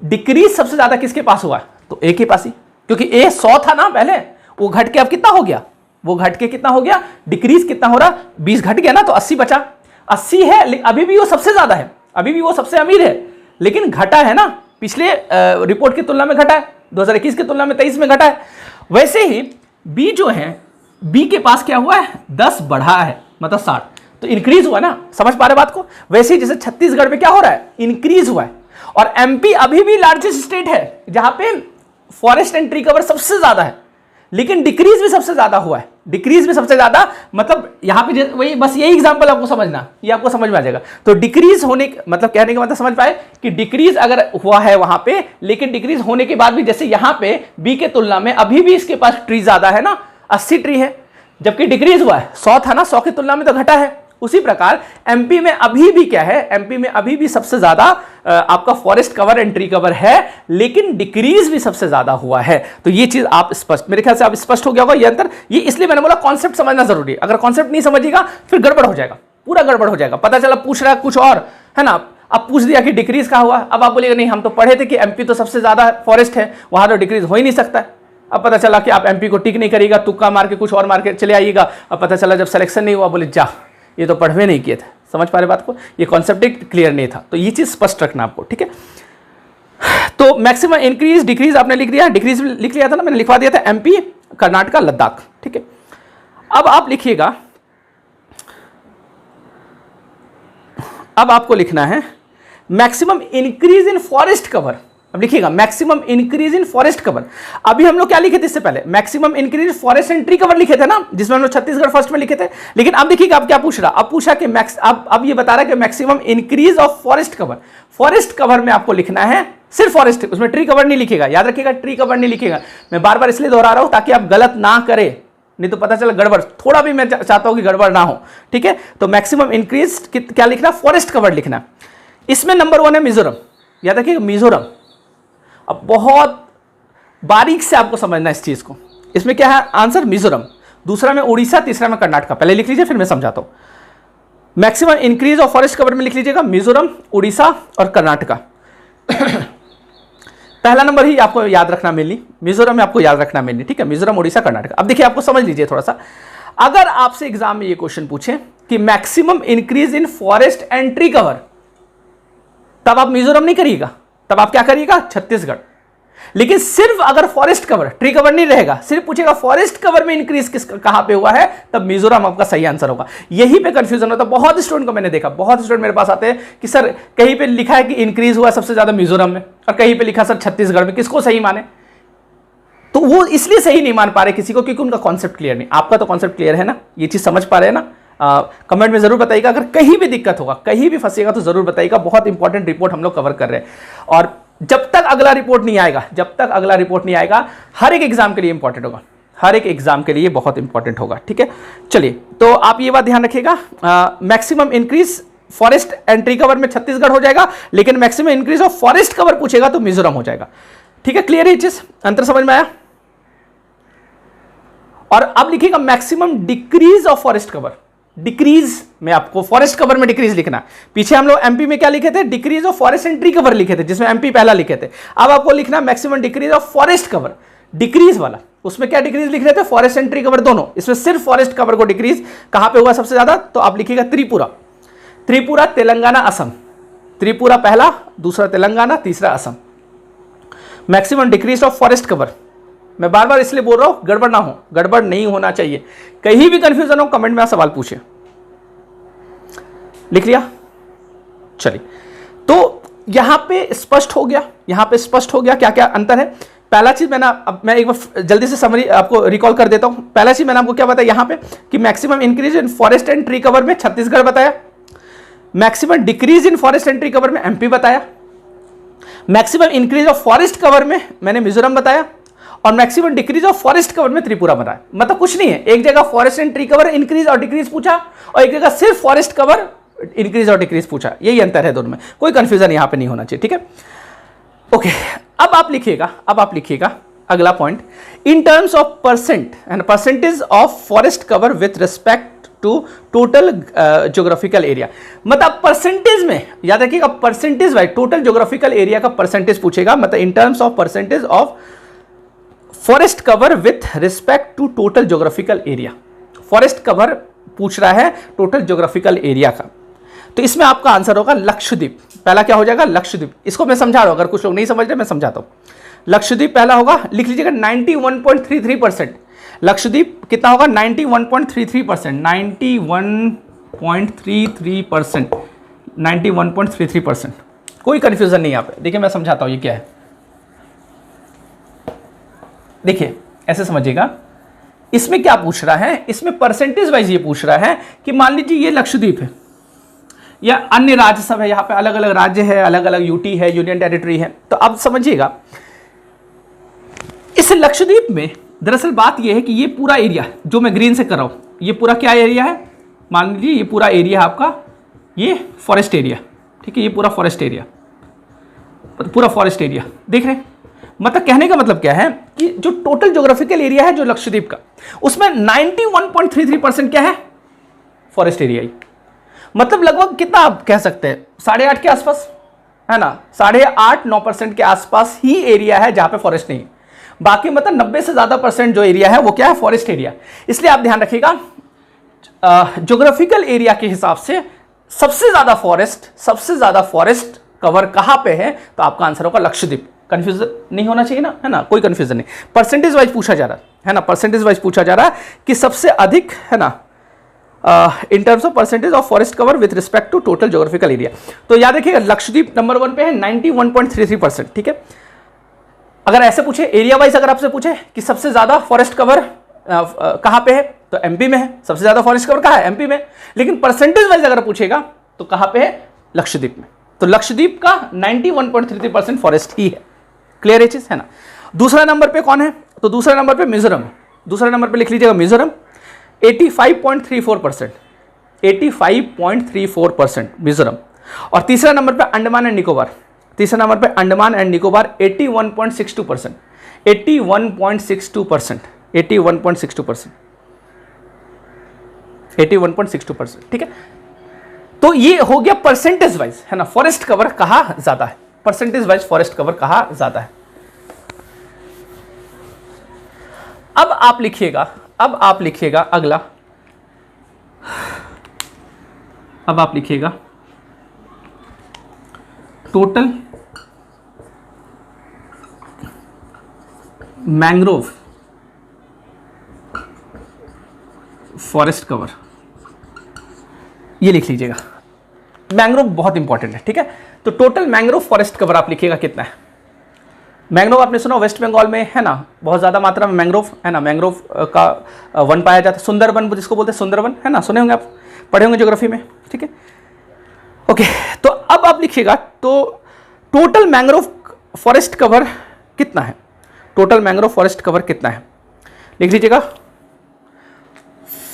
डिक्रीज सबसे ज्यादा किसके पास हुआ है, तो ए के पास ही, क्योंकि ए 100 था ना पहले, वो घट के अब कितना हो गया, वो घट के कितना हो गया, डिक्रीज कितना हो रहा, 20 घट गया ना, तो 80 बचा। 80 है, अभी भी वो सबसे ज्यादा है, अभी भी वो सबसे अमीर है, लेकिन घटा है ना, पिछले रिपोर्ट की तुलना में घटा है, 2021 की तुलना में 23 में घटा है। वैसे ही बी जो है, बी के पास क्या हुआ है, 10 बढ़ा है, मतलब 60, तो इंक्रीज हुआ ना। समझ पा रहे बात को। वैसे ही जैसे छत्तीसगढ़ में क्या हो रहा है, इंक्रीज हुआ है। और एमपी अभी भी लार्जेस्ट स्टेट है जहां पे फॉरेस्ट एंड ट्री कवर सबसे ज्यादा है, लेकिन डिक्रीज भी सबसे ज्यादा हुआ है, डिक्रीज भी सबसे ज्यादा, मतलब यहां पे वही बस यही एग्जांपल आपको समझना, ये आपको समझ में आ जाएगा। तो डिक्रीज होने मतलब कहने का मतलब समझ पाए कि डिक्रीज अगर हुआ है वहां पे, लेकिन डिक्रीज होने के बाद भी जैसे यहां पे बी के तुलना में अभी भी इसके पास ट्री ज्यादा है ना, 80 ट्री है, जबकि डिक्रीज हुआ है 100 था ना, 100 की तुलना में तो घटा है। उसी प्रकार एमपी में अभी भी क्या है, एमपी में अभी भी सबसे ज्यादा आपका forest cover and tree cover है, लेकिन डिक्रीज भी सबसे ज्यादा हुआ है। तो ये चीज आप स्पष्ट, मेरे ख्याल से आप स्पष्ट हो गया होगा ये अंतर। ये इसलिए मैंने बोला कॉन्सेप्ट समझना जरूरी है, अगर कॉन्सेप्ट नहीं समझिएगा फिर गड़बड़ हो जाएगा, पूरा गड़बड़ हो जाएगा। पता चला पूछ रहा है कुछ और, है ना, अब पूछ दिया कि डिक्रीज का हुआ, अब आप बोलिएगा नहीं हम तो पढ़े थे कि एमपी तो सबसे ज्यादा फॉरेस्ट है, वहां तो डिक्रीज हो ही नहीं सकता है। अब पता चला कि आप एमपी को टिक नहीं करिएगा, तुक्का मार के कुछ और मार के चले आइएगा। अब पता चला जब सिलेक्शन नहीं हुआ, बोले जा ये तो पढ़वे नहीं किए थे। समझ पा रहे बात को, ये कॉन्सेप्ट क्लियर नहीं था, तो ये चीज स्पष्ट रखना आपको, ठीक है। तो मैक्सिमम इंक्रीज डिक्रीज आपने लिख दिया, डिक्रीज लिख लिया था ना, मैंने लिखवा दिया था एमपी, कर्नाटका, लद्दाख, ठीक है। अब आप लिखिएगा, अब आपको लिखना है maximum increase in forest cover. अब लिखिएगा maximum increase in forest cover. अभी हम लोग क्या लिखे थे इससे पहले, maximum increase forest and tree cover लिखे थे ना, जिसमें हम लोग छत्तीसगढ़ फर्स्ट में लिखे थे। लेकिन अब देखिएगा अब क्या पूछ रहा, अब पूछा कि अब ये बता रहा है कि maximum increase of forest cover. Forest cover में आपको लिखना है सिर्फ फॉरेस्ट, उसमें ट्री कवर नहीं लिखेगा, याद रखिएगा ट्री कवर नहीं लिखेगा। मैं बार बार इसलिए दोहरा रहा हूं ताकि आप गलत ना करें, नहीं तो पता चला गड़बड़, थोड़ा भी मैं चाहता हूं कि गड़बड़ ना हो, ठीक है। तो मैक्सिमम इंक्रीज क्या लिखना, फॉरेस्ट कवर लिखना। इसमें नंबर 1 है मिजोरम, याद रखिएगा मिजोरम। अब बहुत बारीक से आपको समझना इस चीज को, इसमें क्या है आंसर, मिजोरम, दूसरा में उड़ीसा, तीसरा में कर्नाटका। पहले लिख लीजिए फिर मैं समझाता हूं। Maximum increase of forest cover में लिख लीजिएगा मिजोरम, उड़ीसा और कर्नाटका। पहला नंबर ही आपको याद रखना मेनली, मिजोरम में आपको याद रखना मेनली, ठीक है, मिजोरम, उड़ीसा, कर्नाटक। अब देखिए आपको समझ लीजिए थोड़ा सा, अगर आपसे एग्जाम में ये क्वेश्चन पूछे कि maximum increase in forest and tree cover, तब आप मिजोरम नहीं करिएगा, तब आप क्या करिएगा, छत्तीसगढ़। लेकिन सिर्फ अगर फॉरेस्ट कवर, ट्री कवर नहीं रहेगा, सिर्फ पूछेगा फॉरेस्ट कवर में इंक्रीज किस कहां पे हुआ है, तब मिजोरम आपका सही आंसर होगा। यहीं पे कंफ्यूजन होता है, बहुत स्टूडेंट को मैंने देखा, बहुत स्टूडेंट मेरे पास आते हैं कि सर कहीं पे लिखा है कि इंक्रीज हुआ सबसे ज्यादा मिजोरम में, और कहीं पे लिखा सर छत्तीसगढ़ में, किसको सही माने? तो वो इसलिए सही नहीं मान पा रहे किसी को, क्योंकि उनका कॉन्सेप्ट क्लियर नहीं। आपका तो कॉन्सेप्ट क्लियर है ना, ये चीज समझ पा रहे हैं ना? कमेंट में जरूर बताइएगा, अगर कहीं भी दिक्कत होगा, कहीं भी फंसेगा तो जरूर बताइएगा। बहुत इंपॉर्टेंट रिपोर्ट हम लोग कवर कर रहे हैं, और जब तक अगला रिपोर्ट नहीं आएगा, जब तक अगला रिपोर्ट नहीं आएगा, हर एक एग्जाम के लिए इंपॉर्टेंट होगा, हर एक एग्जाम के लिए बहुत इंपॉर्टेंट होगा, ठीक है। चलिए, तो आप ये बात ध्यान रखिएगा, maximum increase forest and tree cover में छत्तीसगढ़ हो जाएगा, लेकिन maximum increase of forest cover पूछेगा तो मिजोरम हो जाएगा, ठीक है। क्लियर है ये चीज, अंतर समझ में आया? और अब लिखिएगा maximum decrease of forest cover, decrease में आपको फॉरेस्ट कवर में डिक्रीज लिखना। पीछे हम लोग एमपी में क्या लिखे थे, decrease of forest and tree cover लिखे थे, जिसमें एमपी पहला लिखे थे। अब आपको लिखना maximum decrease of forest cover, decrease वाला, उसमें क्या डिक्रीज लिख रहे थे, फॉरेस्ट एंड ट्री कवर दोनों, इसमें सिर्फ फॉरेस्ट कवर को डिक्रीज कहां पे हुआ सबसे ज्यादा, तो आप लिखिएगा त्रिपुरा, त्रिपुरा, तेलंगाना, असम, त्रिपुरा पहला, दूसरा तेलंगाना, तीसरा Assam. Maximum decrease of forest cover, मैं बार बार इसलिए बोल रहा हूं गड़बड़ ना हो, गड़बड़ नहीं होना चाहिए, कहीं भी कंफ्यूजन हो कमेंट में आप सवाल पूछे। लिख लिया? चलिए, तो यहां पे स्पष्ट हो गया, यहां पे स्पष्ट हो गया क्या क्या अंतर है। पहला चीज मैं एक बार जल्दी से समरी आपको रिकॉल कर देता हूं। पहला चीज मैंने आपको क्या बताया यहां पे कि maximum increase in forest and tree cover में छत्तीसगढ़ बताया, maximum decrease in forest and tree cover में एमपी बताया, maximum increase of forest cover में मैंने मिजोरम बताया, और maximum decrease of forest cover में त्रिपुरा बताया। मतलब कुछ नहीं है, एक जगह forest and tree cover increase और डिक्रीज पूछा, और एक जगह सिर्फ फॉरेस्ट कवर इंक्रीज और डिक्रीज पूछा, यही अंतर है दोनों में, कोई कंफ्यूजन यहां पे नहीं होना चाहिए, ठीक है। ओके, अब आप लिखिएगा अगला point, in terms of percent and percentage of forest cover with respect to total geographical area. मतलब परसेंटेज में याद रखिएगा, percentage wise total geographical area का परसेंटेज पूछेगा, मतलब in terms of percentage of forest cover with respect to total geographical area. Forest cover पूछ रहा है टोटल ज्योग्राफिकल एरिया का, तो इसमें आपका आंसर होगा लक्षद्वीप। पहला क्या हो जाएगा, लक्षद्वीप। इसको मैं समझा रहा हूं, अगर कुछ लोग नहीं समझ रहे मैं समझाता हूं। लक्षद्वीप पहला होगा, लिख लीजिएगा 91.33%। लक्षद्वीप कितना होगा, 91.33%, 91.33%, 91.33%। कोई कंफ्यूजन नहीं यहाँ पे। देखिए मैं समझाता हूं ये क्या है। देखिए ऐसे समझिएगा, इसमें क्या पूछ रहा है, इसमें परसेंटेज वाइज ये पूछ रहा है कि मान लीजिए ये लक्षद्वीप है या अन्य राज्य सब है, यहाँ पे अलग अलग राज्य है, अलग अलग यूटी है, यूनियन टेरिटरी है। तो अब समझिएगा, इस लक्षद्वीप में दरअसल बात ये है कि ये पूरा एरिया जो मैं ग्रीन से कर रहा हूं, ये पूरा क्या एरिया है, मान लीजिए ये पूरा एरिया है आपका, ये फॉरेस्ट एरिया, ठीक है, ये पूरा फॉरेस्ट एरिया, पूरा फॉरेस्ट एरिया देख रहे हैं। मतलब कहने का मतलब क्या है कि जो टोटल ज्योग्राफिकल एरिया है जो लक्षद्वीप का, उसमें 91.33% क्या है, फॉरेस्ट एरिया ही। मतलब लगभग कितना आप कह सकते हैं, 8.5 के आसपास है ना, 8.5-9% के आसपास ही एरिया है जहां पे फॉरेस्ट नहीं है। बाकी मतलब 90 से ज्यादा % जो एरिया है वो क्या है, फॉरेस्ट एरिया। इसलिए आप ध्यान रखिएगा, ज्योग्राफिकल एरिया के हिसाब से सबसे ज्यादा फॉरेस्ट कवर कहां पे है, तो आपका आंसर होगा लक्षद्वीप। कंफ्यूजन नहीं होना चाहिए ना, है ना, कोई कंफ्यूजन नहीं। परसेंटेज वाइज पूछा जा रहा है ना, परसेंटेज वाइज पूछा जा रहा है कि सबसे अधिक है ना, in terms of percentage of forest cover with respect to total geographical area. तो याद रखिएगा लक्षद्वीप नंबर 1 पे है 91.33%, ठीक है। अगर ऐसे पूछे एरिया वाइज, अगर आपसे पूछे कि सबसे ज्यादा फॉरेस्ट कवर कहां पे है, तो एमपी में है, सबसे ज्यादा फॉरेस्ट कवर कहां है, एमपी में। लेकिन परसेंटेज वाइज अगर पूछेगा तो कहां पे है, लक्षद्वीप में। तो लक्षद्वीप का 91.33% फॉरेस्ट ही है। क्लियर है चीज, है ना। दूसरा नंबर पे कौन है, तो दूसरा नंबर पे मिजोरम। दूसरा नंबर पे लिख लीजिएगा मिजोरम, 85.34%, 85.34% मिजोरम। और तीसरा नंबर पे अंडमान एंड निकोबार, तीसरा नंबर पे अंडमान एंड निकोबार 81.62%, 81.62%, 81.62%, 81.62%, ठीक है। तो ये हो गया परसेंटेज वाइज, है ना, फॉरेस्ट कवर कहां ज्यादा है, परसेंटेज वाइज फॉरेस्ट कवर कहां ज्यादा है। अब आप लिखिएगा अगला, अब आप लिखिएगा टोटल मैंग्रोव फॉरेस्ट कवर, ये लिख लीजिएगा। मैंग्रोव बहुत इंपॉर्टेंट है, ठीक है। तो टोटल मैंग्रोव फॉरेस्ट कवर आप लिखिएगा कितना है। मैंग्रोव आपने सुना वेस्ट बंगाल में है ना, बहुत ज़्यादा मात्रा में मैंग्रोव है ना, मैंग्रोव का वन पाया जाता है, सुंदरबन जिसको बोलते हैं सुंदरबन, है ना, सुने होंगे आप, पढ़े होंगे ज्योग्राफी में, ठीक है। ओके, तो अब आप लिखिएगा तो टोटल मैंग्रोव फॉरेस्ट कवर कितना है, टोटल मैंग्रोव फॉरेस्ट कवर कितना है, लिख लीजिएगा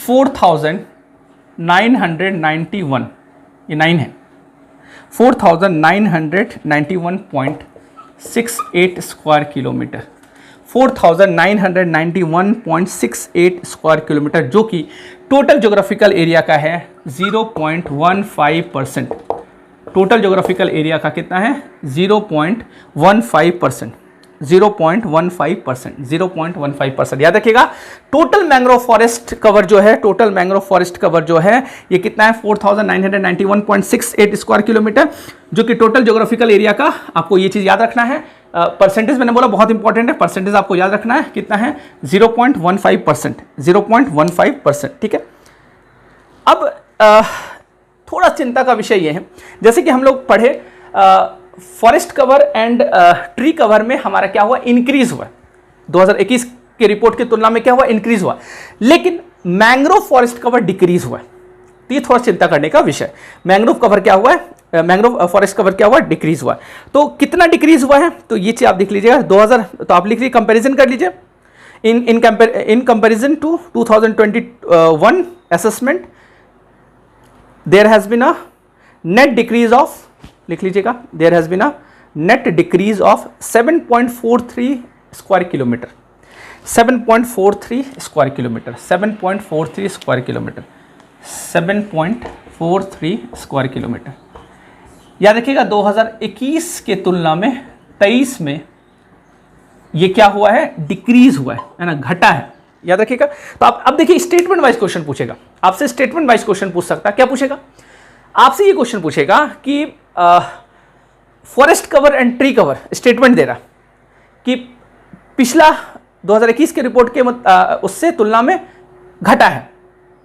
4991, ये 9 है, 4991.68 स्क्वायर किलोमीटर, 4991.68 स्क्वायर किलोमीटर, जो कि टोटल ज्योग्राफिकल एरिया का है 0.15%। टोटल ज्योग्राफिकल एरिया का कितना है 0.15%, 0.15%। याद रखिएगा टोटल मैंग्रोव फॉरेस्ट कवर जो है, टोटल मैंग्रोव फॉरेस्ट कवर जो है ये कितना है 4991.68 स्क्वायर किलोमीटर, जो कि टोटल ज्योग्राफिकल एरिया का, आपको ये चीज़ याद रखना है। परसेंटेज मैंने बोला बहुत इंपॉर्टेंट है, परसेंटेज आपको याद रखना है, कितना है 0.15%, 0.15%, ठीक है। अब थोड़ा चिंता का विषय ये है, जैसे कि हम लोग पढ़े forest cover and tree cover में हमारा क्या हुआ, इंक्रीज हुआ, 2021 के रिपोर्ट की तुलना में क्या हुआ, इंक्रीज हुआ, लेकिन मैंग्रोव फॉरेस्ट कवर डिक्रीज हुआ। तो ये थोड़ा चिंता करने का विषय, मैंग्रोव कवर क्या हुआ है, मैंग्रोव फॉरेस्ट कवर क्या हुआ, डिक्रीज हुआ। तो कितना डिक्रीज हुआ है, तो ये चीज आप देख लीजिएगा 2000, तो आप लिख लीजिए, कंपैरिजन कर लीजिए, in comparison to 2021 assessment there has been a net decrease of, लिख लीजिएगा, there has been a net decrease of 7.43 square kilometre, 7.43 square kilometre, 7.43 square kilometre, 7.43 square kilometre. याद रखिएगा 2021 के तुलना में 23 में ये क्या हुआ है, डिक्रीज हुआ है ना, घटा है, याद रखिएगा। तो आप अब देखिए स्टेटमेंट वाइज क्वेश्चन पूछेगा आपसे, स्टेटमेंट वाइज क्वेश्चन पूछ सकता है, क्या पूछेगा आपसे, ये क्वेश्चन पूछेगा कि forest cover and tree cover statement दे रहा कि पिछला 2021 के रिपोर्ट के उससे तुलना में घटा है,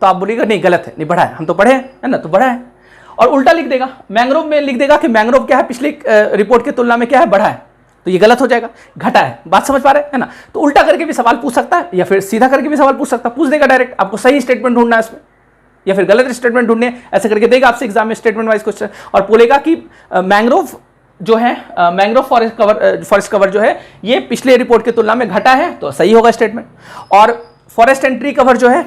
तो आप बोलिएगा नहीं गलत है, नहीं बढ़ा है, हम तो पढ़े है ना, तो बढ़ा है। और उल्टा लिख देगा, मैंग्रोव में लिख देगा कि मैंग्रोव क्या है, पिछली रिपोर्ट की तुलना में क्या है, बढ़ा है, तो ये गलत हो जाएगा, घटा है। बात समझ पा रहे हैं ना। तो उल्टा करके भी सवाल पूछ सकता है, या फिर सीधा करके भी सवाल पूछ सकता है, पूछ देगा डायरेक्ट, आपको सही स्टेटमेंट ढूंढना है इसमें, या फिर गलत स्टेटमेंट ढूंढने, ऐसे करके देगा आपसे एग्जाम में स्टेटमेंट वाइज क्वेश्चन, और बोलेगा कि मैंग्रोव जो है, मैंग्रोव फॉरेस्ट कवर जो है ये पिछले रिपोर्ट की तुलना में घटा है, तो सही होगा स्टेटमेंट, और फॉरेस्ट एंड ट्री कवर जो है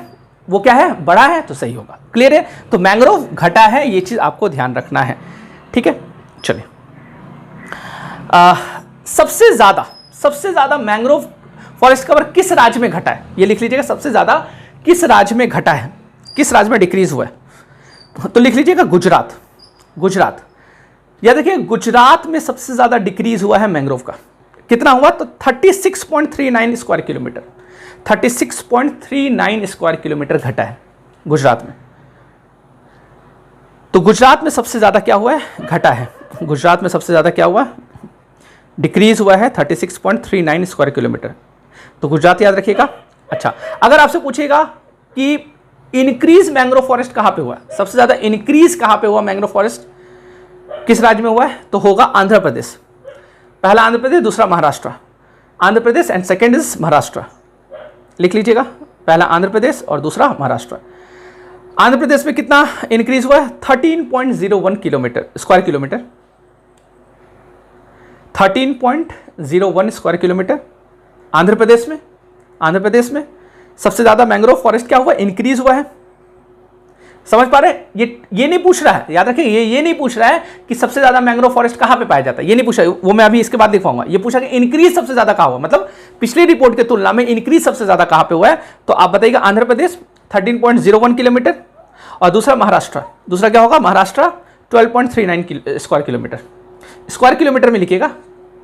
वो क्या है, बढ़ा है, तो सही होगा। क्लियर है, तो मैंग्रोव घटा है, ये चीज आपको ध्यान रखना है, ठीक है। चलिए, सबसे ज्यादा मैंग्रोव फॉरेस्ट कवर किस राज्य में घटा है, ये लिख लीजिएगा, सबसे ज्यादा किस राज्य में घटा है, किस राज्य में डिक्रीज हुआ है, तो लिख लीजिएगा गुजरात। गुजरात, याद रखिए गुजरात में सबसे ज्यादा डिक्रीज हुआ है मैंग्रोव का, कितना हुआ, तो 36.39 स्क्वायर किलोमीटर, 36.39 स्क्वायर किलोमीटर घटा है गुजरात में। तो गुजरात में सबसे ज्यादा क्या हुआ है, घटा है, गुजरात में सबसे ज्यादा क्या हुआ, डिक्रीज हुआ है 36.39 स्क्वायर किलोमीटर, तो गुजरात याद रखिएगा। अच्छा, अगर आपसे पूछेगा कि इंक्रीज मैंग्रोव फॉरेस्ट कहां पे हुआ, सबसे ज्यादा इंक्रीज कहां पे हुआ मैंग्रोव फॉरेस्ट, किस राज्य में हुआ है, तो होगा आंध्र प्रदेश। पहला आंध्र प्रदेश, दूसरा Maharashtra, Andhra Pradesh and second is Maharashtra, लिख लीजिएगा, पहला आंध्र प्रदेश और दूसरा महाराष्ट्र। आंध्र प्रदेश में कितना इंक्रीज हुआ है, 13.01 kilometre, square kilometre, 13.01 square kilometre Andhra Pradesh में। आंध्र प्रदेश में सबसे ज्यादा मैंग्रोव फॉरेस्ट क्या हुआ, इंक्रीज हुआ है। समझ पा रहे हैं, ये नहीं पूछ रहा है, याद रखिए, ये नहीं पूछ रहा है कि सबसे ज्यादा मैंग्रोव फॉरेस्ट कहां पे पाया जाता है, ये नहीं पूछा, वो मैं अभी इसके बाद दिखाऊंगा। ये पूछा कि इंक्रीज सबसे ज्यादा कहां हुआ, मतलब पिछली रिपोर्ट की तुलना में इंक्रीज सबसे ज्यादा कहां पे हुआ है, तो आप बताइएगा आंध्र प्रदेश 13.01 किलोमीटर, और दूसरा महाराष्ट्र, दूसरा क्या होगा, Maharashtra 12.39 square kilometre, square kilometre में लिखिएगा,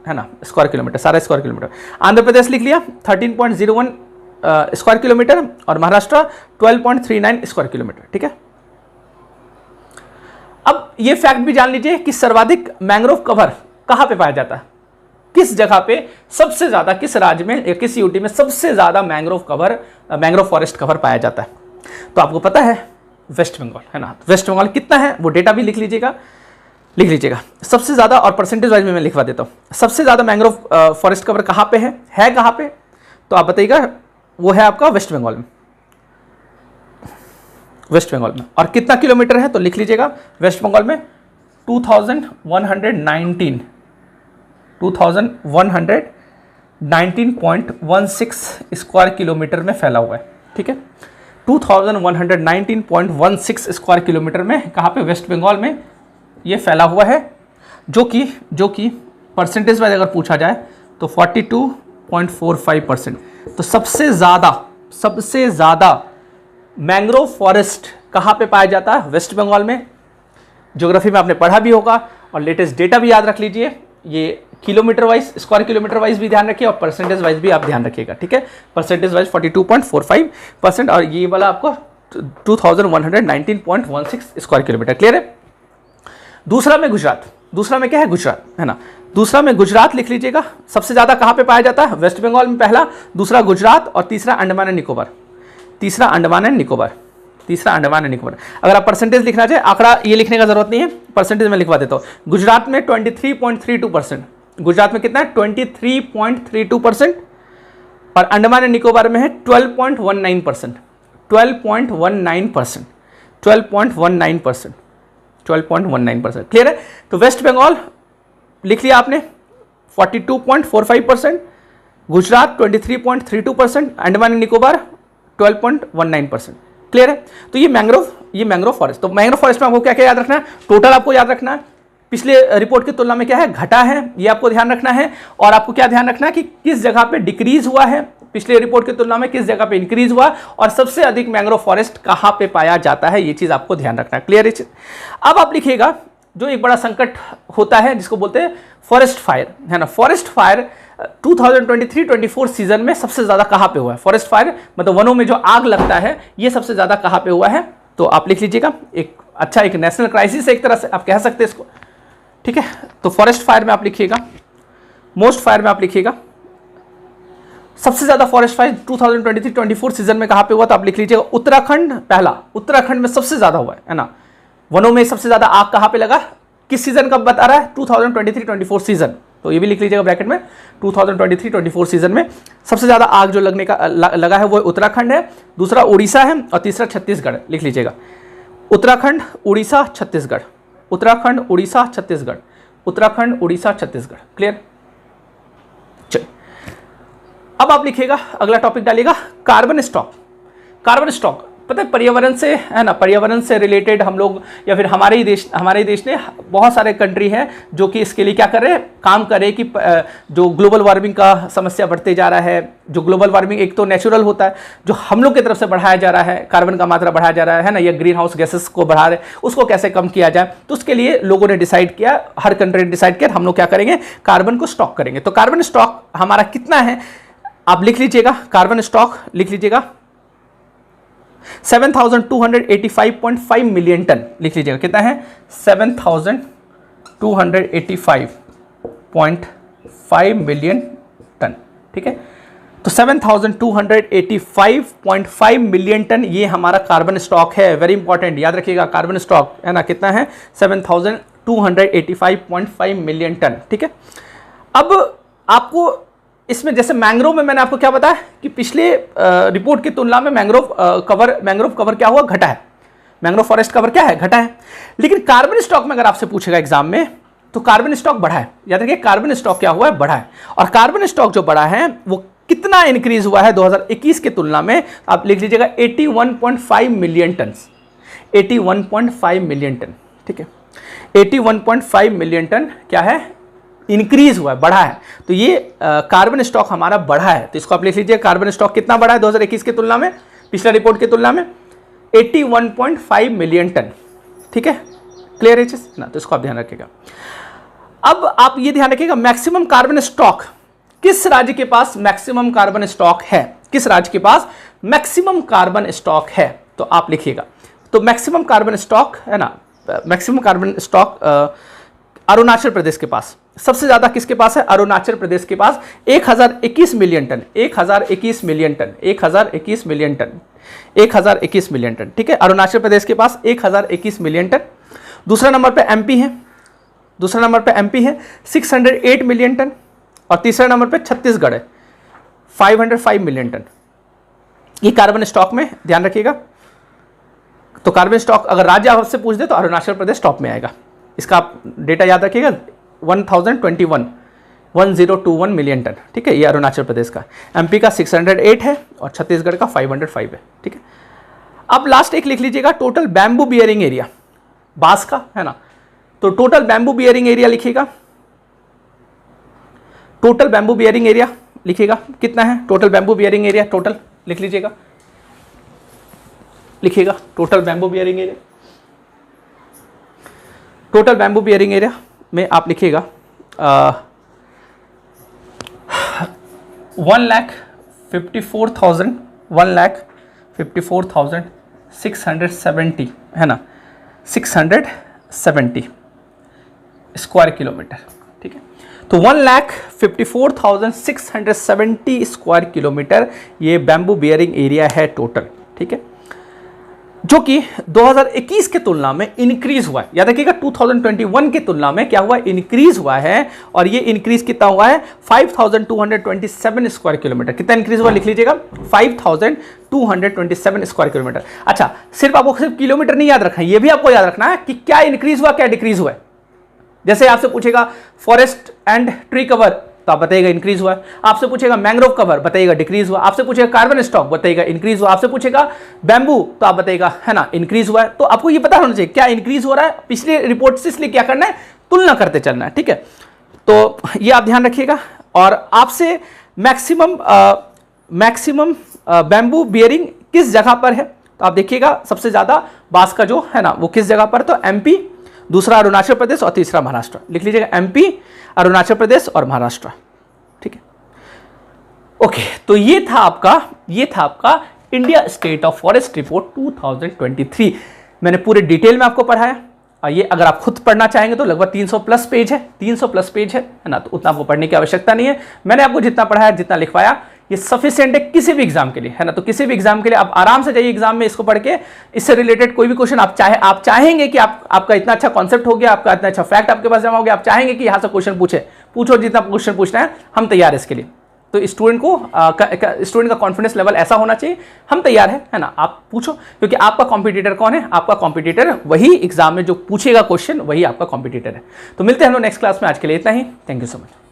है ना, स्क्वायर किलोमीटर, सारा स्क्वायर किलोमीटर। आंध्र प्रदेश लिख लिया 13.01 स्क्वायर किलोमीटर और महाराष्ट्र 12.39 स्क्वायर किलोमीटर। ठीक है, अब ये फैक्ट भी जान लीजिए कि सर्वाधिक मैंग्रोव कवर कहां पे पाया जाता है, किस जगह पे सबसे ज्यादा, किस राज्य में या किस यूटी में सबसे ज्यादा मैंग्रोव फॉरेस्ट कवर पाया जाता है। तो आपको पता है वेस्ट बंगाल है ना, वेस्ट बंगाल कितना है वो डेटा भी लिख लीजिएगा सबसे ज्यादा, और परसेंटेज वाइज में मैं लिखवा देता हूं। सबसे ज्यादा मैंग्रोव फॉरेस्ट कवर कहां पे है कहां पे, तो आप बताइएगा, वो है आपका वेस्ट बंगाल में। और कितना किलोमीटर है तो लिख लीजिएगा, वेस्ट बंगाल में 2119.16 स्क्वायर किलोमीटर में फैला हुआ है। ठीक है, 2119.16 स्क्वायर किलोमीटर में कहाँ पे, वेस्ट बंगाल में ये फैला हुआ है, जो कि परसेंटेज वाइज अगर पूछा जाए तो 42.45%। तो सबसे ज़्यादा मैंग्रोव फॉरेस्ट कहाँ पे पाया जाता है, वेस्ट बंगाल में। ज्योग्राफी में आपने पढ़ा भी होगा और लेटेस्ट डेटा भी याद रख लीजिए, ये kilometre wise, square kilometre wise भी ध्यान रखिए और परसेंटेज वाइज भी आप ध्यान रखिएगा। ठीक है, परसेंटेज वाइज 42.45% और ये वाला आपको 2119.16 स्क्वायर किलोमीटर। क्लियर है। दूसरा में क्या है, गुजरात है ना। दूसरा में गुजरात लिख लीजिएगा, सबसे ज्यादा कहां पे पाया जाता है, वेस्ट बंगाल में पहला, दूसरा गुजरात और तीसरा अंडमान एंड निकोबार। अगर आप परसेंटेज लिखना चाहे, आंकड़ा ये लिखने का जरूरत नहीं है, परसेंटेज में लिखवा देता हूं। गुजरात में 23.32%, गुजरात में कितना है 23.32%, और अंडमान एंड निकोबार में है 12.19%। क्लियर है। तो वेस्ट बंगाल लिख लिया आपने 42.45%, गुजरात 23.32%, अंडमान एंड निकोबार 12.19%। क्लियर है। तो ये मैंग्रोव फॉरेस्ट। तो मैंग्रोव फॉरेस्ट में आपको क्या क्या याद रखना है, टोटल आपको याद रखना है, पिछले रिपोर्ट की तुलना में क्या है, घटा है, ये आपको ध्यान रखना है। और आपको क्या ध्यान रखना है कि किस जगह पे डिक्रीज हुआ है, पिछले रिपोर्ट की तुलना में किस जगह पे इंक्रीज हुआ, और सबसे अधिक मैंग्रोव फॉरेस्ट कहां पे पाया जाता है, ये चीज आपको ध्यान रखना है। क्लियर है। अब आप लिखिएगा, जो एक बड़ा संकट होता है जिसको बोलते हैं फॉरेस्ट फायर, है ना। फॉरेस्ट फायर 2023-24 सीजन में सबसे ज्यादा कहां पे हुआ है, फॉरेस्ट फायर मतलब वनों में जो आग लगता है, ये सबसे ज्यादा कहां पे हुआ है, तो आप लिख लीजिएगा। एक नेशनल क्राइसिस है एक तरह से आप कह सकते हैं इसको। ठीक है, तो फॉरेस्ट फायर में आप लिखिएगा, मोस्ट फायर में आप लिखिएगा, सबसे ज्यादा फॉरेस्ट फायर 2023-24 सीजन में कहां पे हुआ, तो आप लिख लीजिएगा उत्तराखंड पहला, उत्तराखंड में सबसे ज्यादा हुआ है ना। वनों में सबसे ज्यादा आग कहां पे लगा, किस सीजन का बता रहा है, 2023-24 सीजन, तो ये भी लिख लीजिएगा ब्रैकेट में, 2023-24 सीजन में सबसे ज्यादा आग जो लगने का लगा है वो उत्तराखंड है, दूसरा उड़ीसा है और तीसरा छत्तीसगढ़। लिख लीजिएगा उत्तराखंड, उड़ीसा, छत्तीसगढ़, उत्तराखंड, उड़ीसा, छत्तीसगढ़, उत्तराखंड, उड़ीसा, छत्तीसगढ़। क्लियर। चलिए अब आप लिखिएगा, अगला टॉपिक डालिएगा कार्बन स्टॉक। कार्बन स्टॉक पता है पर्यावरण से, है ना, पर्यावरण से रिलेटेड हम लोग या फिर हमारे ही देश ने बहुत सारे कंट्री हैं जो कि इसके लिए क्या कर रहे हैं, काम कर रहे हैं कि जो ग्लोबल वार्मिंग का समस्या बढ़ते जा रहा है, जो ग्लोबल वार्मिंग एक तो नेचुरल होता है, जो हम लोग की तरफ से बढ़ाया जा रहा है, कार्बन का मात्रा बढ़ाया जा रहा है ना, या ग्रीन हाउस गैसेस को बढ़ा रहे, उसको कैसे कम किया जाए। तो उसके लिए लोगों ने डिसाइड किया, हर कंट्री ने डिसाइड किया, हम लोग क्या करेंगे, कार्बन को स्टॉक करेंगे। तो कार्बन स्टॉक हमारा कितना है, आप लिख लीजिएगा, कार्बन स्टॉक लिख लीजिएगा 7,285.5 मिलियन टन। लिख लीजिएगा कितना है, 7,285.5 मिलियन टन। ठीक है, तो 7,285.5 मिलियन टन ये हमारा कार्बन स्टॉक है। वेरी इंपॉर्टेंट, याद रखिएगा, कार्बन स्टॉक है ना, कितना है, 7,285.5 मिलियन टन। ठीक है, अब आपको इसमें जैसे मैंग्रोव में मैंने आपको क्या बताया कि पिछले रिपोर्ट की तुलना में मैंग्रोव कवर क्या हुआ, घटा है। मैंग्रोव फॉरेस्ट कवर क्या है, घटा है। लेकिन कार्बन स्टॉक में अगर आपसे पूछेगा एग्जाम में, तो कार्बन स्टॉक बढ़ा है। याद रखिए, कार्बन स्टॉक क्या हुआ है, बढ़ा है। और कार्बन स्टॉक जो बढ़ा है वो कितना इंक्रीज हुआ है 2021 की तुलना में, आप लिख लीजिएगा 81.5 मिलियन टन। 81.5 million ton. ठीक है, 81.5 मिलियन टन क्या है, इंक्रीज हुआ है, बढ़ा है। तो ये कार्बन स्टॉक हमारा बढ़ा है। तो इसको आप लिख लीजिए, कार्बन स्टॉक कितना बढ़ा है 2021 की तुलना में, पिछला रिपोर्ट की तुलना में 81.5 मिलियन टन। ठीक है, क्लियर है ना, तो इसको आप ध्यान रखिएगा। अब आप ये ध्यान रखिएगा, मैक्सिमम कार्बन स्टॉक, किस राज्य के पास मैक्सिमम कार्बन स्टॉक है, किस राज्य के पास मैक्सिमम कार्बन स्टॉक है? तो आप लिखिएगा, तो मैक्सिमम कार्बन स्टॉक है ना, maximum carbon stock Arunachal Pradesh के पास। सबसे ज्यादा किसके पास है? अरुणाचल प्रदेश के पास 1021 million ton, 1021 million ton, 1021 million ton, 1021 million ton, ठीक है। अरुणाचल प्रदेश के पास 1021 मिलियन टन। दूसरा नंबर पे एमपी है, दूसरा नंबर पे एमपी है 608 मिलियन टन, और तीसरा नंबर पे छत्तीसगढ़ है 505 मिलियन टन। ये कार्बन स्टॉक में ध्यान रखिएगा। तो कार्बन स्टॉक अगर राज्य आपसे पूछ दे तो अरुणाचल प्रदेश टॉप में आएगा। इसका आप डेटा याद रखिएगा, 1021 मिलियन टन, ठीक है। ये अरुणाचल प्रदेश का, एमपी का 608 है और छत्तीसगढ़ का 505 है, ठीक है। अब लास्ट एक लिख लीजिएगा, टोटल बैम्बू बियरिंग एरिया, बांस का है ना, तो टोटल बैम्बू बियरिंग एरिया लिखिएगा, टोटल बैम्बू बियरिंग एरिया लिखिएगा कितना है? Total bamboo bearing area total लिख लीजिएगा, लिखिएगा total bamboo bearing area. Total bamboo bearing area में आप लिखिएगा 1,54,670 है ना, 670 स्क्वायर किलोमीटर, ठीक है। तो 1,54,670 स्क्वायर किलोमीटर ये बैम्बू बियरिंग एरिया है टोटल, ठीक है, जो कि 2021 के तुलना में इंक्रीज हुआ है। याद रखिएगा 2021 की तुलना में क्या हुआ? इंक्रीज हुआ है। और ये इंक्रीज कितना हुआ है? 5,227 स्क्वायर किलोमीटर। कितना इंक्रीज हुआ लिख लीजिएगा, 5,227 स्क्वायर किलोमीटर। अच्छा, सिर्फ आपको सिर्फ किलोमीटर नहीं याद रखना है, ये भी आपको याद रखना है कि क्या इंक्रीज हुआ क्या डिक्रीज हुआ है। जैसे आपसे पूछेगा फॉरेस्ट एंड ट्री कवर, तो आप बताइएगा इंक्रीज हुआ। आपसे पूछेगा मैंग्रोव कवर, बताइएगा डिक्रीज हुआ। आपसे पूछेगा कार्बन स्टॉक, बताइएगा इंक्रीज हुआ। आपसे पूछेगा बैम्बू, तो आप बताइएगा है ना इंक्रीज हुआ है। तो आपको ये पता होना चाहिए क्या इंक्रीज हो रहा है पिछले रिपोर्ट से, इसलिए क्या करना है? तुलना करते चलना है, ठीक है। तो ये आप ध्यान रखिएगा। और आपसे मैक्सिमम बैम्बू बियरिंग किस जगह पर है? तो आप देखिएगा सबसे ज्यादा बांस का जो है ना वो किस जगह पर? तो एमपी, दूसरा अरुणाचल प्रदेश और तीसरा महाराष्ट्र। लिख लीजिएगा एमपी, अरुणाचल प्रदेश और महाराष्ट्र, ठीक है। ओके, तो ये था आपका India state of forest report 2023। मैंने पूरे डिटेल में आपको पढ़ाया। ये अगर आप खुद पढ़ना चाहेंगे तो लगभग 300 प्लस पेज है, 300 प्लस पेज है ना, तो उतना आपको पढ़ने की आवश्यकता नहीं है। मैंने आपको जितना पढ़ाया, जितना लिखवाया, ये सफिशिएंट है किसी भी एग्जाम के लिए, है ना। तो किसी भी एग्जाम के लिए आप आराम से जाइए एग्जाम में, इसको पढ़ के इससे रिलेटेड कोई भी क्वेश्चन आप चाहेंगे कि आपका इतना अच्छा कॉन्सेप्ट हो गया, आपका इतना अच्छा फैक्ट आपके पास जमा हो गया, आप चाहेंगे कि यहाँ से क्वेश्चन पूछो जितना क्वेश्चन पूछना है, हम तैयार है इसके लिए। तो स्टूडेंट का कॉन्फिडेंस लेवल ऐसा होना चाहिए, हम तैयार है ना, आप पूछो। क्योंकि आपका कॉम्पिटिटर कौन है? आपका कॉम्पिटिटर वही एग्जाम में जो पूछेगा क्वेश्चन, वही आपका कॉम्पिटिटर है। तो मिलते हैं हम लोग नेक्स्ट क्लास में। आज के लिए इतना ही। Thank you so much.